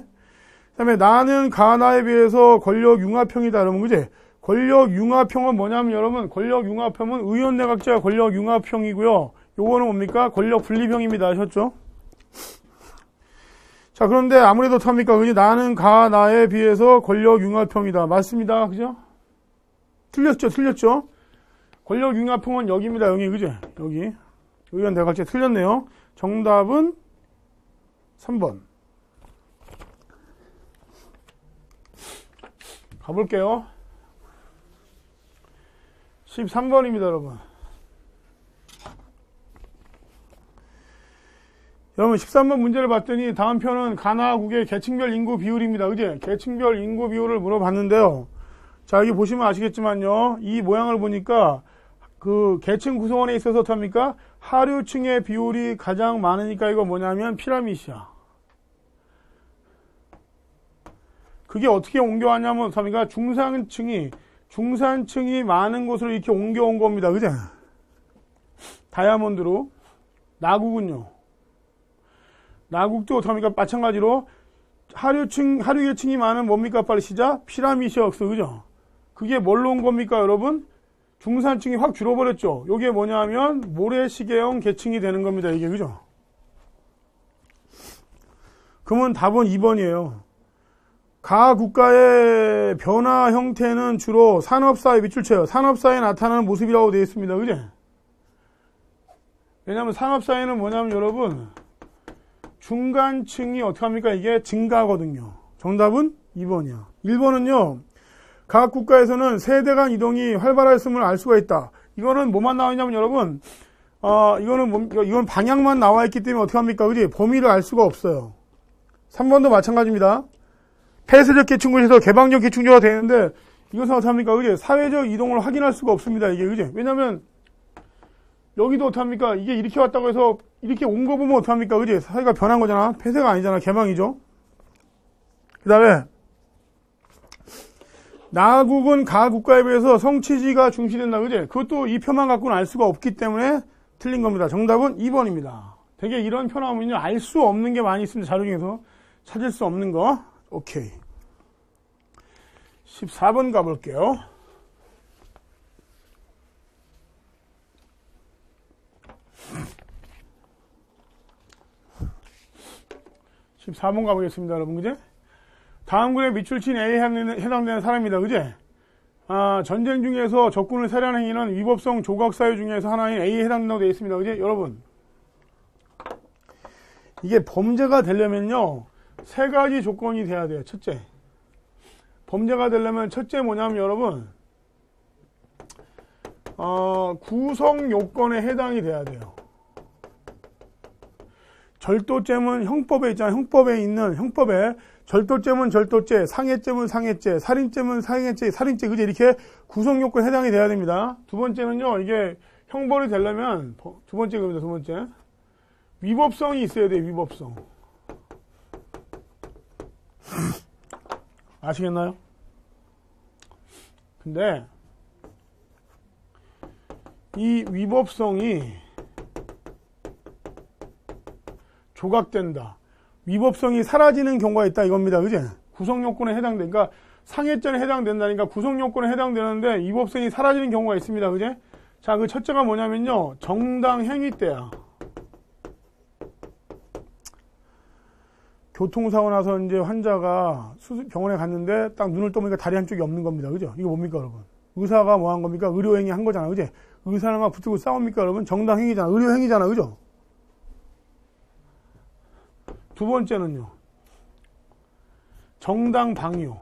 그 다음에 나는 가나에 비해서 권력 융합형이다. 여러분, 그지? 권력 융합형은 뭐냐면 여러분, 권력 융합형은 의원 내각제가 권력 융합형이고요. 요거는 뭡니까? 권력 분립형입니다. 아셨죠? 자, 그런데 아무래도 어떡합니까? 그지? 나는 가나에 비해서 권력 융합형이다. 맞습니다. 그죠? 틀렸죠? 권력 융합형은 여기입니다. 여기, 그지? 여기. 의원 내각제 틀렸네요. 정답은 3번. 가볼게요. 13번입니다, 여러분. 여러분, 13번 문제를 봤더니 다음 편은 가나국의 계층별 인구 비율입니다. 그지? 계층별 인구 비율을 물어봤는데요. 자, 여기 보시면 아시겠지만요. 이 모양을 보니까 그 계층 구성원에 있어서 어떡합니까? 하류층의 비율이 가장 많으니까 이거 뭐냐면 피라미드야. 그게 어떻게 옮겨왔냐면 어떡합니까? 중산층이 많은 곳으로 이렇게 옮겨온 겁니다. 그죠? 다이아몬드로. 나국은요. 나국도 어떡합니까? 마찬가지로 하류계층이 많은 뭡니까? 빨리 시작. 피라미드역수. 그죠? 그게 뭘로 온 겁니까, 여러분? 중산층이 확 줄어버렸죠. 이게 뭐냐면 모래시계형 계층이 되는 겁니다. 이게, 그죠? 그러면 답은 2번이에요. 가 국가의 변화 형태는 주로 산업사회 밑줄 쳐요. 산업사회에 나타나는 모습이라고 되어 있습니다. 그죠? 왜냐하면 산업사회는 뭐냐면 여러분, 중간층이 어떡합니까? 이게 증가하거든요. 정답은 2번이야. 1번은요, 각 국가에서는 세대 간 이동이 활발했음을 알 수가 있다. 이거는 뭐만 나와 있냐면 여러분, 이건 방향만 나와 있기 때문에 어떡합니까? 그지? 범위를 알 수가 없어요. 3번도 마찬가지입니다. 폐쇄적 계층군에서 개방적 계층조가 되는데, 이것은 어떡합니까? 그지? 사회적 이동을 확인할 수가 없습니다. 이게, 그지? 왜냐면, 여기도 어떡합니까? 이게 이렇게 왔다고 해서, 이렇게 온 거 보면 어떡합니까? 그지? 사회가 변한 거잖아. 폐쇄가 아니잖아. 개방이죠. 그 다음에, 나국은 가국가에 비해서 성취지가 중시된다. 그지? 그것도 이 표만 갖고는 알 수가 없기 때문에 틀린 겁니다. 정답은 2번입니다. 되게 이런 표나오면요, 알 수 없는 게 많이 있습니다. 자료 중에서. 찾을 수 없는 거. 오케이. 14번 가볼게요. (14번) 가보겠습니다, 여러분. 그제? 다음 글에 밑줄 친 A에 해당되는 사람입니다. 그제? 전쟁 중에서 적군을 살해하는 행위는 위법성 조각사유 중에서 하나인 A에 해당된다고 되어 있습니다. 그제? 여러분. 이게 범죄가 되려면요, 세 가지 조건이 돼야 돼요. 첫째. 범죄가 되려면 첫째 뭐냐면 여러분, 구성 요건에 해당이 돼야 돼요. 절도죄는 형법에 있잖아요. 형법에 절도죄는 절도죄, 상해죄는 상해죄, 살인죄는 상해죄, 살인죄, 그제? 이렇게 구성 요건에 해당이 돼야 됩니다. 두 번째는요, 이게 형벌이 되려면, 두 번째 겁니다, 두 번째. 위법성이 있어야 돼요, 위법성. 아시겠나요? 근데, 이 위법성이 조각된다. 위법성이 사라지는 경우가 있다 이겁니다. 그지? 구성요건에 해당된다. 그러니까 상해죄에 해당된다니까 구성요건에 해당되는데 위법성이 사라지는 경우가 있습니다. 그지? 자, 그 첫째가 뭐냐면요, 정당행위 때야. 교통사고 나서 이제 환자가 병원에 갔는데 딱 눈을 떠보니까 다리 한쪽이 없는 겁니다. 그죠? 이거 뭡니까, 여러분? 의사가 뭐 한 겁니까? 의료행위 한 거잖아. 그지? 의사랑 막 붙들고 싸웁니까, 여러분? 정당행위잖아. 의료행위잖아. 그죠? 두 번째는요, 정당방요.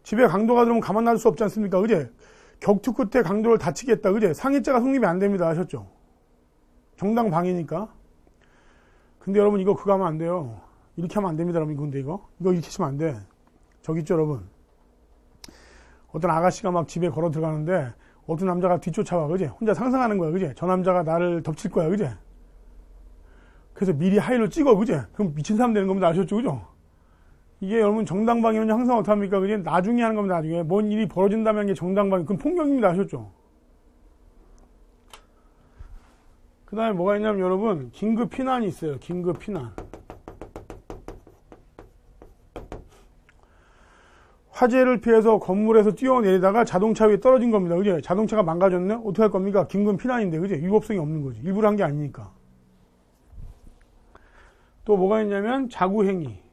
집에 강도가 들어오면 가만 놔둘 수 없지 않습니까? 그제? 격투 끝에 강도를 다치겠다. 그제? 상해죄가 성립이 안 됩니다. 아셨죠? 정당방위니까. 근데 여러분, 이거 그거 하면 안 돼요. 이렇게 하면 안 됩니다, 여러분. 근데 이거 이렇게 하시면 안 돼. 저기 있죠, 여러분. 어떤 아가씨가 막 집에 걸어 들어가는데 어떤 남자가 뒤쫓아와, 그제? 혼자 상상하는 거야, 그제? 저 남자가 나를 덮칠 거야, 그제? 그래서 미리 하이를 찍어, 그제? 그럼 미친 사람 되는 겁니다. 아셨죠, 그죠? 이게 여러분, 정당방위는 항상 어떡합니까, 그제? 나중에 하는 겁니다, 나중에. 뭔 일이 벌어진다면 이게 정당방위. 그건 폭력입니다, 아셨죠? 그 다음에 뭐가 있냐면 여러분, 긴급 피난이 있어요. 긴급 피난. 화재를 피해서 건물에서 뛰어내리다가 자동차 위에 떨어진 겁니다. 그죠? 자동차가 망가졌네? 어떻게 할 겁니까? 긴급 피난인데, 그죠? 위법성이 없는 거지. 일부러 한 게 아니니까. 또 뭐가 있냐면, 자구행위.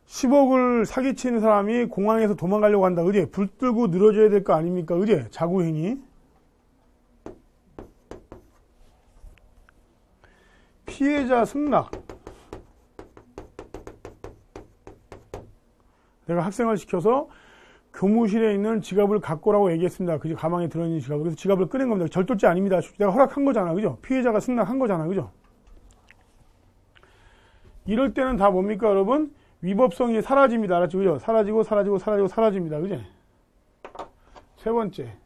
(10억을) 사기치는 사람이 공항에서 도망가려고 한다. 그지? 불 들고 늘어져야 될 거 아닙니까? 그지? 자구행위. 피해자 승낙. 내가 학생을 시켜서 교무실에 있는 지갑을 갖고 오라고 얘기했습니다. 그지? 가방에 들어있는 지갑을. 그래서 지갑을 꺼낸 겁니다. 절도죄 아닙니다. 내가 허락한 거잖아. 그죠? 피해자가 승낙한 거잖아. 그죠? 이럴 때는 다 뭡니까, 여러분? 위법성이 사라집니다. 알았죠? 그죠? 사라집니다. 그지? 세 번째.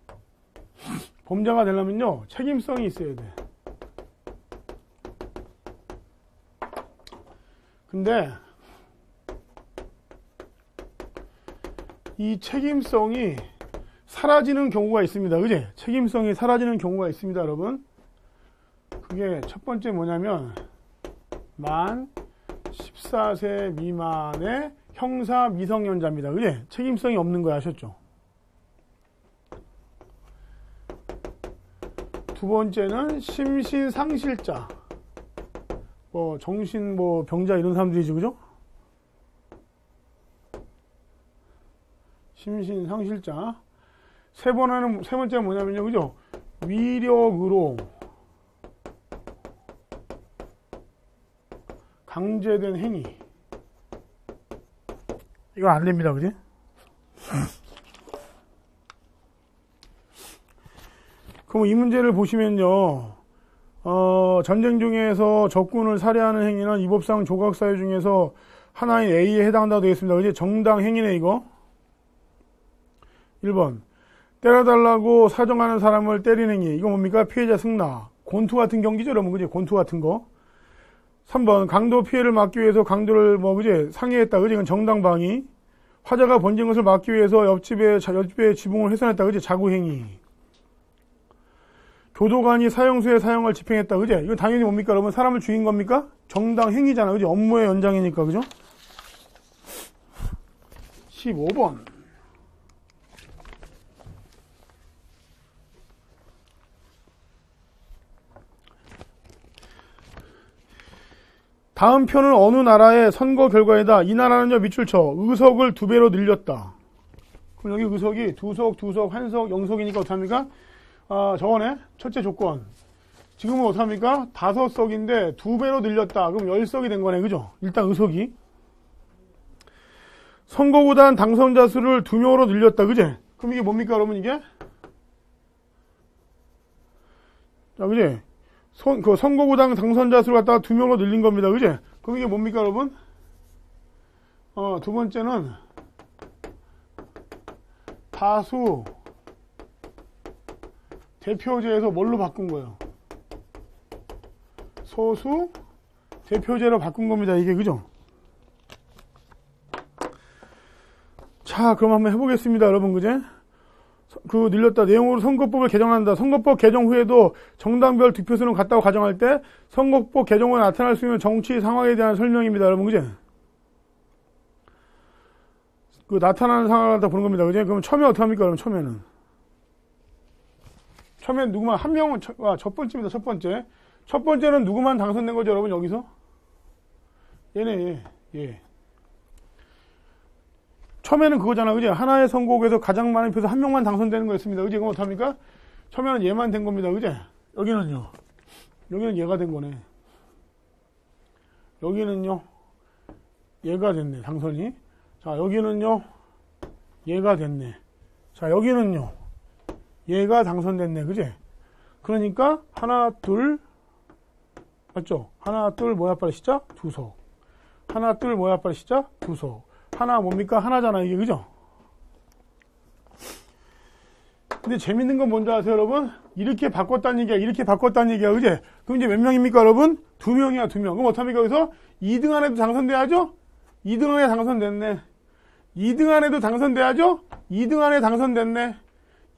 범죄가 되려면요, 책임성이 있어야 돼. 근데, 이 책임성이 사라지는 경우가 있습니다. 그지? 책임성이 사라지는 경우가 있습니다, 여러분. 그게 첫 번째 뭐냐면, 만 14세 미만의 형사 미성년자입니다. 그지? 책임성이 없는 거 아셨죠? 두 번째는 심신상실자. 정신 병자 이런 사람들이지, 그죠? 심신상실자. 세 번째는 뭐냐면요, 그죠? 위력으로 강제된 행위. 이건 안 됩니다, 그지? 그럼 이 문제를 보시면요, 전쟁 중에서 적군을 살해하는 행위는 위법상 조각사유 중에서 하나인 A에 해당한다고 되겠습니다. 그지? 정당 행위네, 이거. 1번. 때려달라고 사정하는 사람을 때리는 행위. 이거 뭡니까? 피해자 승낙. 권투 같은 경기죠, 여러분. 그지? 권투 같은 거. 3번. 강도 피해를 막기 위해서 강도를 그지? 상해했다. 그지? 이건 정당방위. 화재가 번진 것을 막기 위해서 옆집에 지붕을 훼손했다. 그지? 자구행위. 교도관이 사형수의 사형을 집행했다. 그지? 이건 당연히 뭡니까? 여러분, 사람을 죽인 겁니까? 정당 행위잖아. 그지? 업무의 연장이니까. 그죠? 15번. 다음 표는 어느 나라의 선거 결과이다. 이 나라는요, 밑줄 쳐. 의석을 2배로 늘렸다. 그럼 여기 의석이 2석, 2석, 1석, 0석이니까 어떡합니까? 저거네. 첫째 조건. 지금은 어떡합니까? 5석인데 2배로 늘렸다. 그럼 10석이 된 거네. 그죠? 일단 의석이. 선거구단 당선자 수를 2명으로 늘렸다. 그지? 그럼 이게 뭡니까, 여러분, 이게? 자, 그지? 그 선거구당 당선자 수를 갖다가 2명으로 늘린 겁니다. 그지? 그럼 이게 뭡니까, 여러분? 두 번째는 다수 대표제에서 뭘로 바꾼 거예요? 소수 대표제로 바꾼 겁니다. 이게, 그죠? 자, 그럼 한번 해보겠습니다. 여러분, 그제? 늘렸다. 내용으로 선거법을 개정한다. 선거법 개정 후에도 정당별 득표수는 같다고 가정할 때 선거법 개정 후에 나타날 수 있는 정치 상황에 대한 설명입니다. 여러분, 그제? 나타나는 상황을 갖다 보는 겁니다. 그제? 그럼 처음에 어떻게 합니까? 그럼 처음에는 누구만, 한 명은, 첫 번째입니다. 첫 번째. 첫 번째는 누구만 당선된 거죠, 여러분, 여기서? 얘네, 얘. 처음에는 그거잖아, 그지? 하나의 선거구에서 가장 많은 표에서 한 명만 당선되는 거였습니다. 그지? 그럼 어떡합니까? 처음에는 얘만 된 겁니다. 그지? 여기는요. 여기는 얘가 된 거네. 여기는요. 얘가 됐네, 당선이. 자, 여기는요. 얘가 됐네. 자, 여기는요. 얘가 당선됐네. 그지? 그러니까, 하나, 둘. 맞죠? 하나, 둘, 뭐야, 빨리 시작? 2석. 하나, 둘, 뭐야, 빨리 시작? 2석. 하나 뭡니까? 하나잖아, 이게. 그죠? 근데 재밌는 건 뭔지 아세요, 여러분? 이렇게 바꿨다는 얘기야. 이렇게 바꿨다는 얘기야. 그지? 그럼 이제 몇 명입니까, 여러분? 2명이야, 2명. 그럼 어떡합니까, 여기서? 2등 안에도 당선돼야죠? 2등 안에 당선됐네. 2등 안에도 당선돼야죠? 2등 안에 당선됐네.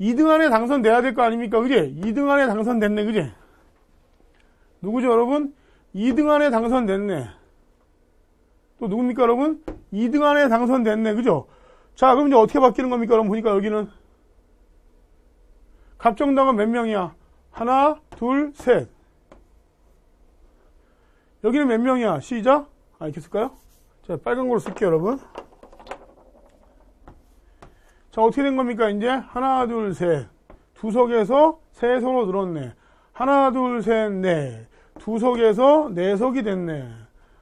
2등 안에 당선돼야 될 거 아닙니까? 그지? 2등 안에 당선됐네. 그지? 누구죠, 여러분? 2등 안에 당선됐네. 또 누굽니까, 여러분? 2등 안에 당선됐네. 그죠? 자, 그럼 이제 어떻게 바뀌는 겁니까, 여러분? 보니까 여기는. 갑정당은 몇 명이야? 하나, 둘, 셋. 여기는 몇 명이야? 시작. 이렇게 쓸까요? 자, 빨간 걸로 쓸게요, 여러분. 자, 어떻게 된 겁니까, 이제? 하나, 둘, 셋. 2석에서 3석으로 늘었네. 하나, 둘, 셋, 넷. 2석에서 4석이 됐네.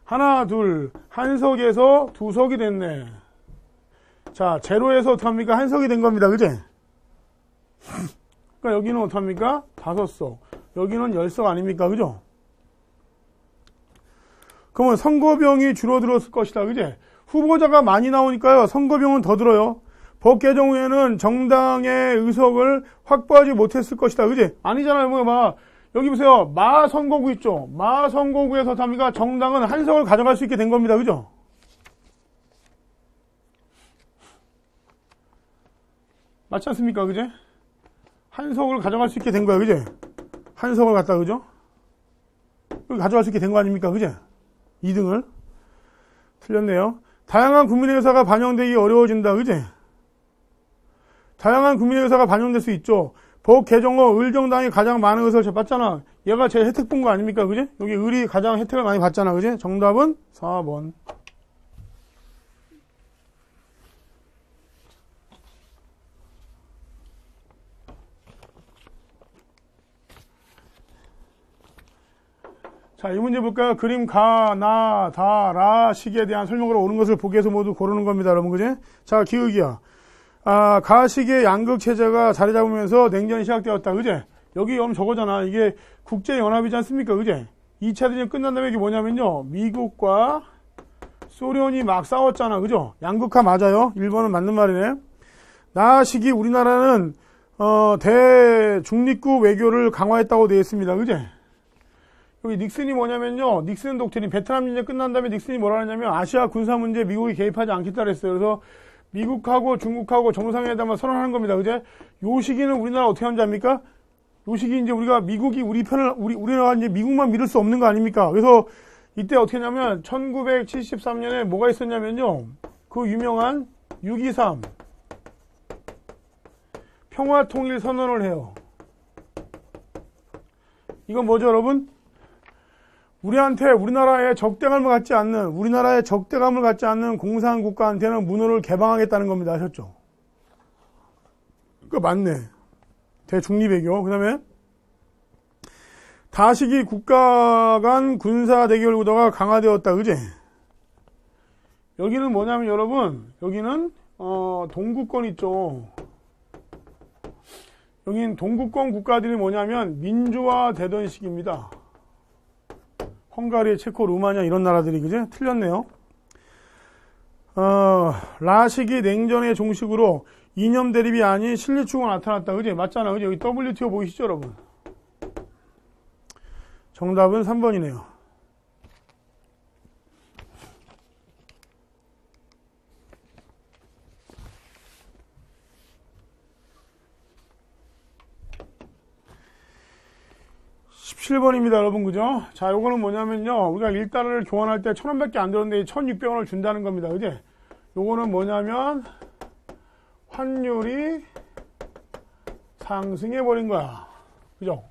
하나, 둘, 1석에서 2석이 됐네. 자, 제로에서 어떡합니까? 1석이 된 겁니다. 그지? 그러니까 여기는 어떡합니까? 5석. 여기는 10석 아닙니까? 그죠? 그러면 선거병이 줄어들었을 것이다. 그지? 후보자가 많이 나오니까요. 선거병은 더 들어요. 법 개정 후에는 정당의 의석을 확보하지 못했을 것이다. 그지? 아니잖아요. 뭐, 여기 보세요. 마 선거구 있죠? 마 선거구에서 답니까? 정당은 1석을 가져갈 수 있게 된 겁니다. 그죠? 맞지 않습니까? 그제? 1석을 가져갈 수 있게 된 거야. 그제? 1석을 갖다, 그죠? 여기 가져갈 수 있게 된 거 아닙니까? 그제? 2등을. 틀렸네요. 다양한 국민의 의사가 반영되기 어려워진다. 그제? 다양한 국민의 의사가 반영될 수 있죠. 법 개정 후 을정당이 가장 많은 의석을 잡았잖아. 얘가 제일 혜택 본 거 아닙니까? 그지? 여기 을이 가장 혜택을 많이 받잖아. 그지? 정답은 4번. 자, 이 문제 볼까요? 그림 가, 나, 다, 라 식에 대한 설명으로 옳은 것을 보기에서 모두 고르는 겁니다. 여러분, 그지? 자, 기억이야. 가식의 양극 체제가 자리 잡으면서 냉전이 시작되었다. 그제? 여기 여러분 저거잖아. 이게 국제연합이지 않습니까? 그제? 2차 대전 끝난 다음에 이게 뭐냐면요. 미국과 소련이 막 싸웠잖아. 그죠? 양극화 맞아요. 1번은 맞는 말이네. 나식이 우리나라는, 대중립국 외교를 강화했다고 되어 있습니다. 그제? 여기 닉슨이 뭐냐면요. 닉슨 독트린, 베트남 전쟁 끝난 다음에 닉슨이 뭐라 하냐면 아시아 군사 문제 미국이 개입하지 않겠다 그랬어요. 그래서 미국하고 중국하고 정상회담을 선언하는 겁니다. 그제? 요 시기는 우리나라 어떻게 하는지 압니까? 요 시기 이제 우리가 미국이 우리 편을, 우리나라가 이제 미국만 믿을 수 없는 거 아닙니까? 그래서 이때 어떻게 하냐면 1973년에 뭐가 있었냐면요. 그 유명한 6.23 평화통일선언을 해요. 이건 뭐죠, 여러분? 우리나라의 적대감을 갖지 않는 공산국가한테는 문호를 개방하겠다는 겁니다. 아셨죠? 그거 맞네. 대중립외교. 그 다음에 다시기 국가 간 군사 대결 구도가 강화되었다. 그제? 여기는 뭐냐면 여러분, 여기는 동구권 있죠. 여기는 동구권 국가들이 뭐냐면 민주화 되던 시기입니다. 헝가리, 체코, 루마니아 이런 나라들이 그제? 틀렸네요. 라식이 냉전의 종식으로 이념 대립이 아닌 실리 추구가 나타났다. 그제? 맞잖아. 그제? 여기 WTO 보이시죠, 여러분? 정답은 3번이네요. (17번입니다) 여러분, 그죠? 자, 요거는 뭐냐면요, 우리가 1달러를 교환할 때 1,000원밖에 안 들었는데 1,600원을 준다는 겁니다. 그지? 요거는 뭐냐면 환율이 상승해버린 거야. 그죠?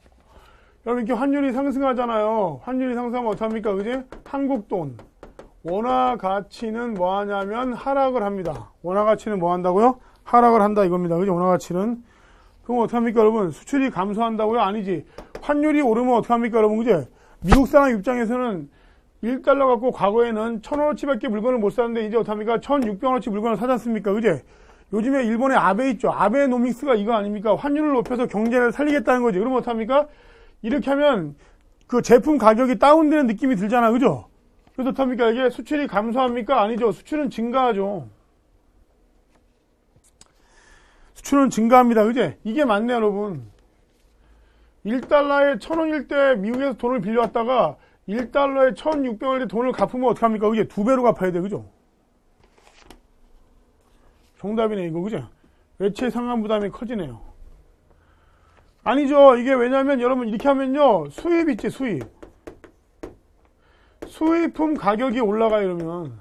여러분, 이렇게 환율이 상승하잖아요. 환율이 상승하면 어떡합니까? 그지? 한국 돈, 원화 가치는 뭐 하냐면 하락을 합니다. 원화 가치는 뭐 한다고요? 하락을 한다 이겁니다. 그죠? 원화 가치는. 그럼 어떡합니까, 여러분? 수출이 감소한다고요? 아니지. 환율이 오르면 어떡합니까, 여러분? 그죠? 미국 사람 입장에서는 1달러 갖고 과거에는 1,000원어치밖에 물건을 못 사는데 이제 어떡합니까? 1,600원어치 물건을 사지 않습니까? 그죠? 요즘에 일본에 아베 있죠. 아베노믹스가 이거 아닙니까? 환율을 높여서 경제를 살리겠다는 거지. 그러면 어떡합니까? 이렇게 하면 그 제품 가격이 다운되는 느낌이 들잖아. 그죠? 그래서 어떡합니까? 이게 수출이 감소합니까? 아니죠. 수출은 증가하죠. 수출은 증가합니다. 그죠? 이게 맞네, 여러분. 1달러에 1,000원일 때 미국에서 돈을 빌려왔다가 1달러에 1,600원일 때 돈을 갚으면 어떡합니까? 그게 2배로 갚아야 돼. 그죠? 정답이네, 이거. 그죠? 외채 상환 부담이 커지네요. 아니죠. 이게 왜냐면 여러분 이렇게 하면요. 수입 있지, 수입. 수입품 가격이 올라가 이러면.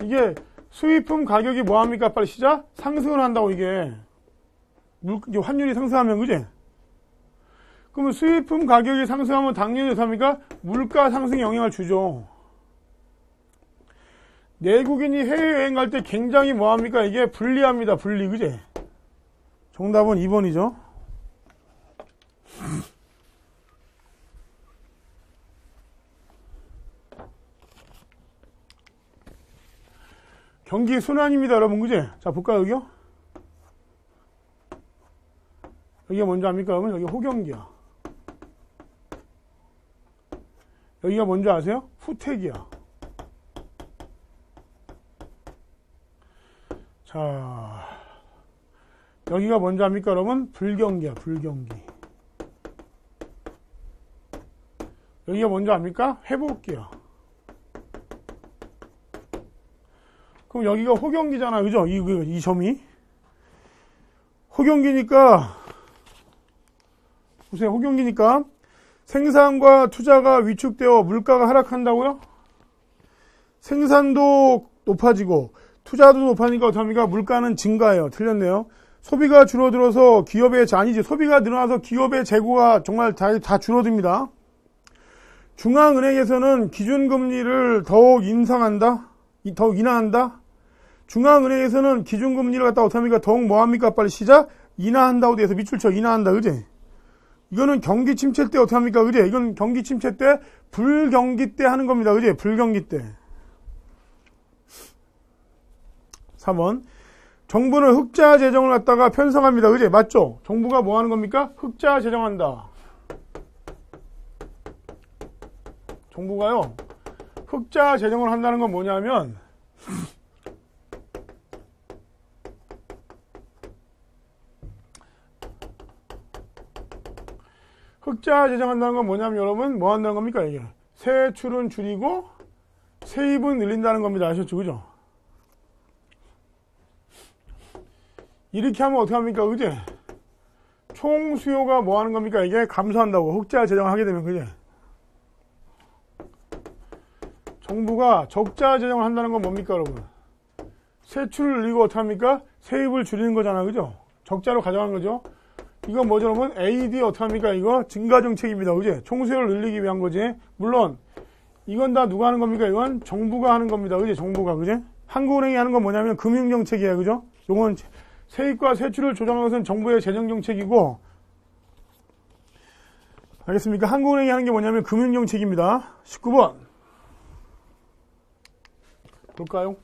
이게 수입품 가격이 뭐합니까? 빨리 시작? 상승을 한다고 이게. 환율이 상승하면, 그지? 그러면 수입품 가격이 상승하면 당연히 어떡합니까? 물가 상승에 영향을 주죠. 내국인이 해외여행 갈 때 굉장히 뭐합니까? 이게 불리합니다. 불리. 그지? 정답은 2번이죠. 경기 순환입니다, 여러분. 그지? 자, 볼까요, 여기요? 여기가 뭔지 압니까, 여러분? 여기 호경기야. 여기가 뭔지 아세요? 후택이야. 자, 여기가 뭔지 압니까, 여러분? 불경기야, 불경기. 여기가 뭔지 압니까? 회복기야. 그럼 여기가 호경기잖아, 그죠? 이 점이. 호경기니까, 보세요, 호경기니까, 생산과 투자가 위축되어 물가가 하락한다고요? 생산도 높아지고, 투자도 높아지니까 어떡합니까? 물가는 증가해요. 틀렸네요. 소비가 줄어들어서 아니지. 소비가 늘어나서 기업의 재고가 정말 다 줄어듭니다. 중앙은행에서는 기준금리를 더욱 인상한다? 더욱 인하한다? 중앙은행에서는 기준금리를 갖다 어떡합니까? 더욱 뭐합니까? 빨리 시작? 인하한다고 돼서 밑줄 쳐. 인하한다. 그지? 이거는 경기 침체 때 어떡합니까? 그지? 이건 경기 침체 때, 불경기 때 하는 겁니다. 그지? 불경기 때. 4번. 정부는 흑자 재정을 갖다가 편성합니다. 그지? 맞죠? 정부가 뭐 하는 겁니까? 흑자 재정한다. 정부가요, 흑자 재정을 한다는 건 뭐냐면, 흑자 재정한다는 건 뭐냐면 여러분, 뭐 한다는 겁니까, 이게? 세출은 줄이고, 세입은 늘린다는 겁니다. 아셨죠? 그죠? 이렇게 하면 어떻게 합니까? 그지? 총 수요가 뭐 하는 겁니까? 이게 감소한다고. 흑자 재정을 하게 되면, 그지? 정부가 적자 재정을 한다는 건 뭡니까, 여러분? 세출을 늘리고 어떻게 합니까? 세입을 줄이는 거잖아, 그죠? 적자로 가져가는 거죠? 이건 뭐죠, 여러분? AD 어떻게 합니까? 이거 증가 정책입니다, 그지? 총수요를 늘리기 위한 거지. 물론, 이건 다 누가 하는 겁니까? 이건 정부가 하는 겁니다, 그지? 정부가, 그지? 한국은행이 하는 건 뭐냐면 금융정책이에요, 그죠? 요건 세입과 세출을 조정하는 것은 정부의 재정정책이고, 알겠습니까? 한국은행이 하는 게 뭐냐면 금융정책입니다. 19번. 볼까요?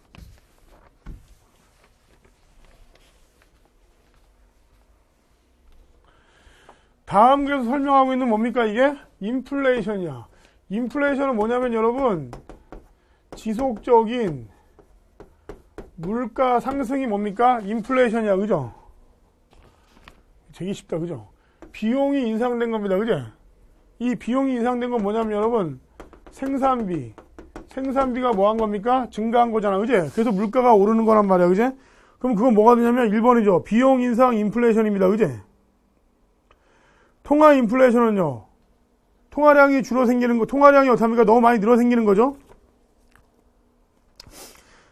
다음 글에서 설명하고 있는 뭡니까 이게? 인플레이션이야. 인플레이션은 뭐냐면 여러분 지속적인 물가 상승이 뭡니까? 인플레이션이야, 그죠? 되게 쉽다, 그죠? 비용이 인상된 겁니다, 그죠? 이 비용이 인상된 건 뭐냐면 여러분 생산비가 뭐 한 겁니까? 증가한 거잖아, 그죠? 그래서 물가가 오르는 거란 말이야, 그죠? 그럼 그건 뭐가 되냐면 1번이죠. 비용 인상 인플레이션입니다, 그죠? 통화 인플레이션은요, 통화량이 줄어 생기는 거, 통화량이 어떻게 합니까? 너무 많이 늘어 생기는 거죠?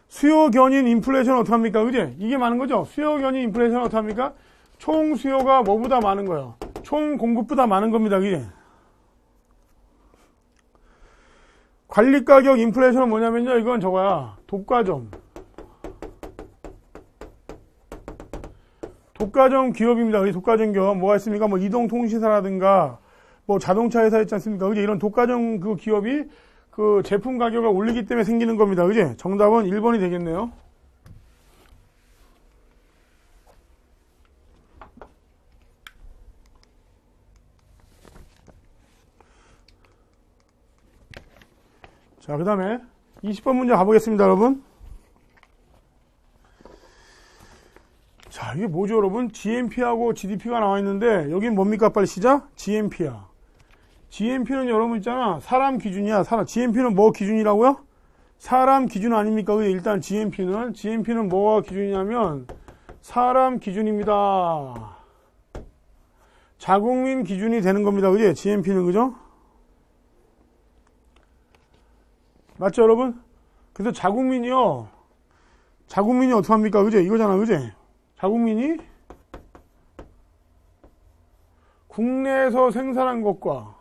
수요 견인 인플레이션은 어떻게 합니까? 그지? 이게 많은 거죠? 수요 견인 인플레이션은 어떻게 합니까? 총 수요가 뭐보다 많은 거예요? 총 공급보다 많은 겁니다, 그지? 관리 가격 인플레이션은 뭐냐면요, 이건 저거야. 독과점 기업입니다. 독과점 기업. 뭐가 있습니까? 뭐 이동통신사라든가, 뭐 자동차 회사 있지 않습니까? 그지? 이런 독과점 그 기업이 그 제품 가격을 올리기 때문에 생기는 겁니다. 그지? 정답은 1번이 되겠네요. 자, 그 다음에 20번 문제 가보겠습니다, 여러분. 자, 이게 뭐죠, 여러분? GNP하고 GDP가 나와 있는데, 여긴 뭡니까? 빨리 시작. GNP야. GNP는 여러분 있잖아. 사람 기준이야. GNP는 뭐 기준이라고요? 사람 기준 아닙니까? 일단 GNP는 뭐가 기준이냐면, 사람 기준입니다. 자국민 기준이 되는 겁니다. 그지? GNP는, 그죠? 맞죠, 여러분? 그래서 자국민이 어떻게 합니까? 그지? 이거잖아, 그지? 자국민이 국내에서 생산한 것과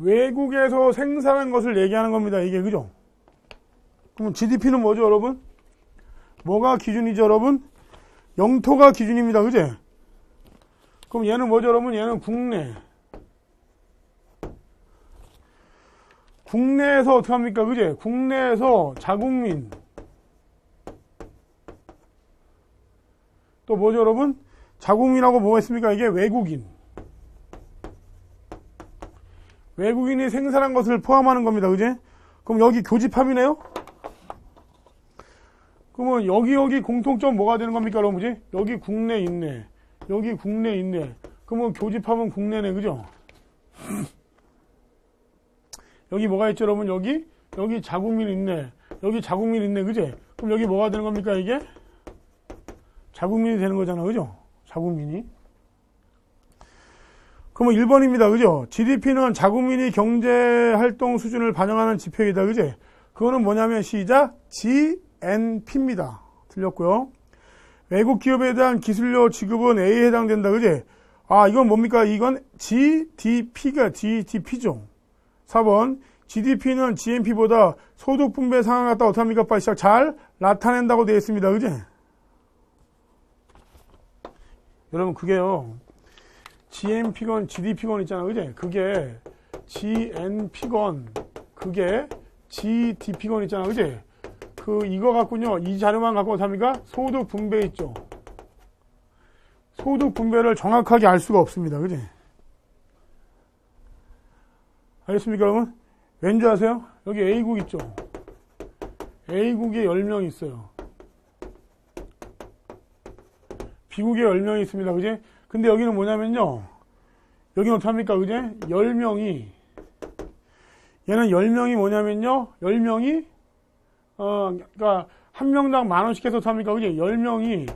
외국에서 생산한 것을 얘기하는 겁니다. 이게, 그죠? 그럼 GDP는 뭐죠, 여러분? 뭐가 기준이죠, 여러분? 영토가 기준입니다. 그지? 그럼 얘는 뭐죠, 여러분? 얘는 국내에서 어떻게 합니까? 그지? 국내에서 자국민. 또 뭐죠, 여러분? 자국민하고 뭐가 있습니까? 이게 외국인이 생산한 것을 포함하는 겁니다. 그지? 그럼 여기 교집합이네요? 그러면 여기 공통점 뭐가 되는 겁니까, 여러분? 그지? 여기 국내 있네. 여기 국내 있네. 그러면 교집합은 국내네. 그죠? 여기 뭐가 있죠, 여러분? 여기 자국민 있네. 여기 자국민 있네. 그지? 그럼 여기 뭐가 되는 겁니까, 이게? 자국민이 되는 거잖아. 그죠? 자국민이. 그러면 1번입니다. 그죠? GDP는 자국민이 경제활동 수준을 반영하는 지표이다. 그지? 그거는 뭐냐면 시작. GNP입니다. 틀렸고요. 외국 기업에 대한 기술료 지급은 A에 해당된다. 그지? 아, 이건 뭡니까? 이건 GDP죠. 4번. GDP는 GNP보다 소득 분배 상황을 갖다 어떻게 합니까? 빨리 시작. 잘 나타낸다고 되어 있습니다. 그지? 여러분, 그게요. GNP건 GDP건 있잖아. 그지? 그게 GNP건, 그게 GDP건 있잖아. 그지? 이거 갖고요. 이 자료만 갖고 어떻게 합니까? 소득 분배 있죠. 소득 분배를 정확하게 알 수가 없습니다. 그지? 알겠습니까, 여러분? 왠지 아세요? 여기 A국 있죠? A국에 10명이 있어요. B국에 10명이 있습니다. 그지? 근데 여기는 뭐냐면요. 여기는 어떡합니까? 그지? 10명이, 얘는 10명이 뭐냐면요. 10명이, 그러니까, 한 명당 10,000원씩 해서 어떡합니까? 그지? 10명이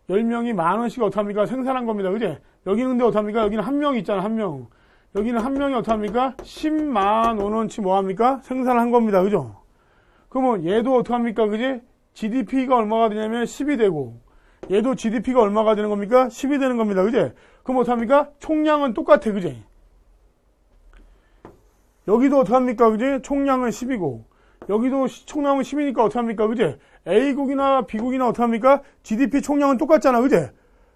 10,000원씩 어떡합니까? 생산한 겁니다. 그지? 여기는 근데 어떡합니까? 여기는 한 명 있잖아, 한 명. 여기는 한 명이 어떡합니까? 100,000원치 뭐합니까? 생산한 겁니다. 그죠? 그러면 얘도 어떡합니까? 그지? GDP가 얼마가 되냐면 10이 되고, 얘도 GDP가 얼마가 되는 겁니까? 10이 되는 겁니다. 그지? 그럼 어떡합니까? 총량은 똑같아. 그지? 여기도 어떡합니까? 그지? 총량은 10이고, 여기도 총량은 10이니까 어떡합니까? 그지? A국이나 B국이나 어떡합니까? GDP 총량은 똑같잖아. 그지?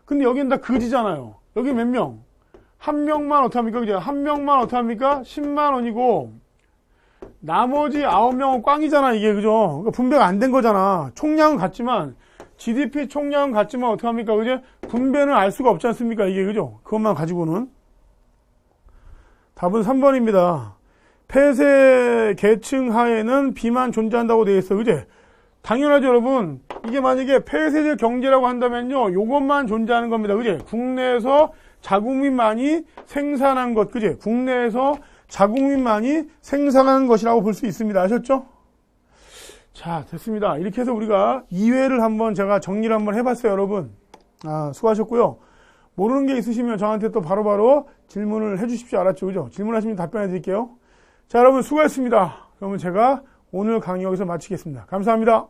근데 여기는 다 그지잖아요. 여기 몇 명? 한 명만 어떡합니까? 그지? 한 명만 어떡합니까? 10만 원이고, 나머지 9명은 꽝이잖아, 이게. 그죠? 그러니까 분배가 안 된 거잖아. 총량은 같지만, GDP 총량은 같지만 어떡합니까? 그지? 분배는 알 수가 없지 않습니까? 이게. 그죠? 그것만 가지고는. 답은 3번입니다. 폐쇄 계층 하에는 B만 존재한다고 되어 있어. 그지? 당연하죠, 여러분. 이게 만약에 폐쇄적 경제라고 한다면요, 요것만 존재하는 겁니다. 그지? 국내에서 자국민만이 생산한 것. 그지? 국내에서 자국민만이 생산한 것이라고 볼 수 있습니다. 아셨죠? 자, 됐습니다. 이렇게 해서 우리가 2회를 한번 제가 정리를 한번 해봤어요, 여러분. 수고하셨고요. 모르는 게 있으시면 저한테 또 바로바로 질문을 해주십시오. 알았죠? 그죠? 질문하시면 답변해 드릴게요. 자, 여러분 수고했습니다. 그러면 제가 오늘 강의 여기서 마치겠습니다. 감사합니다.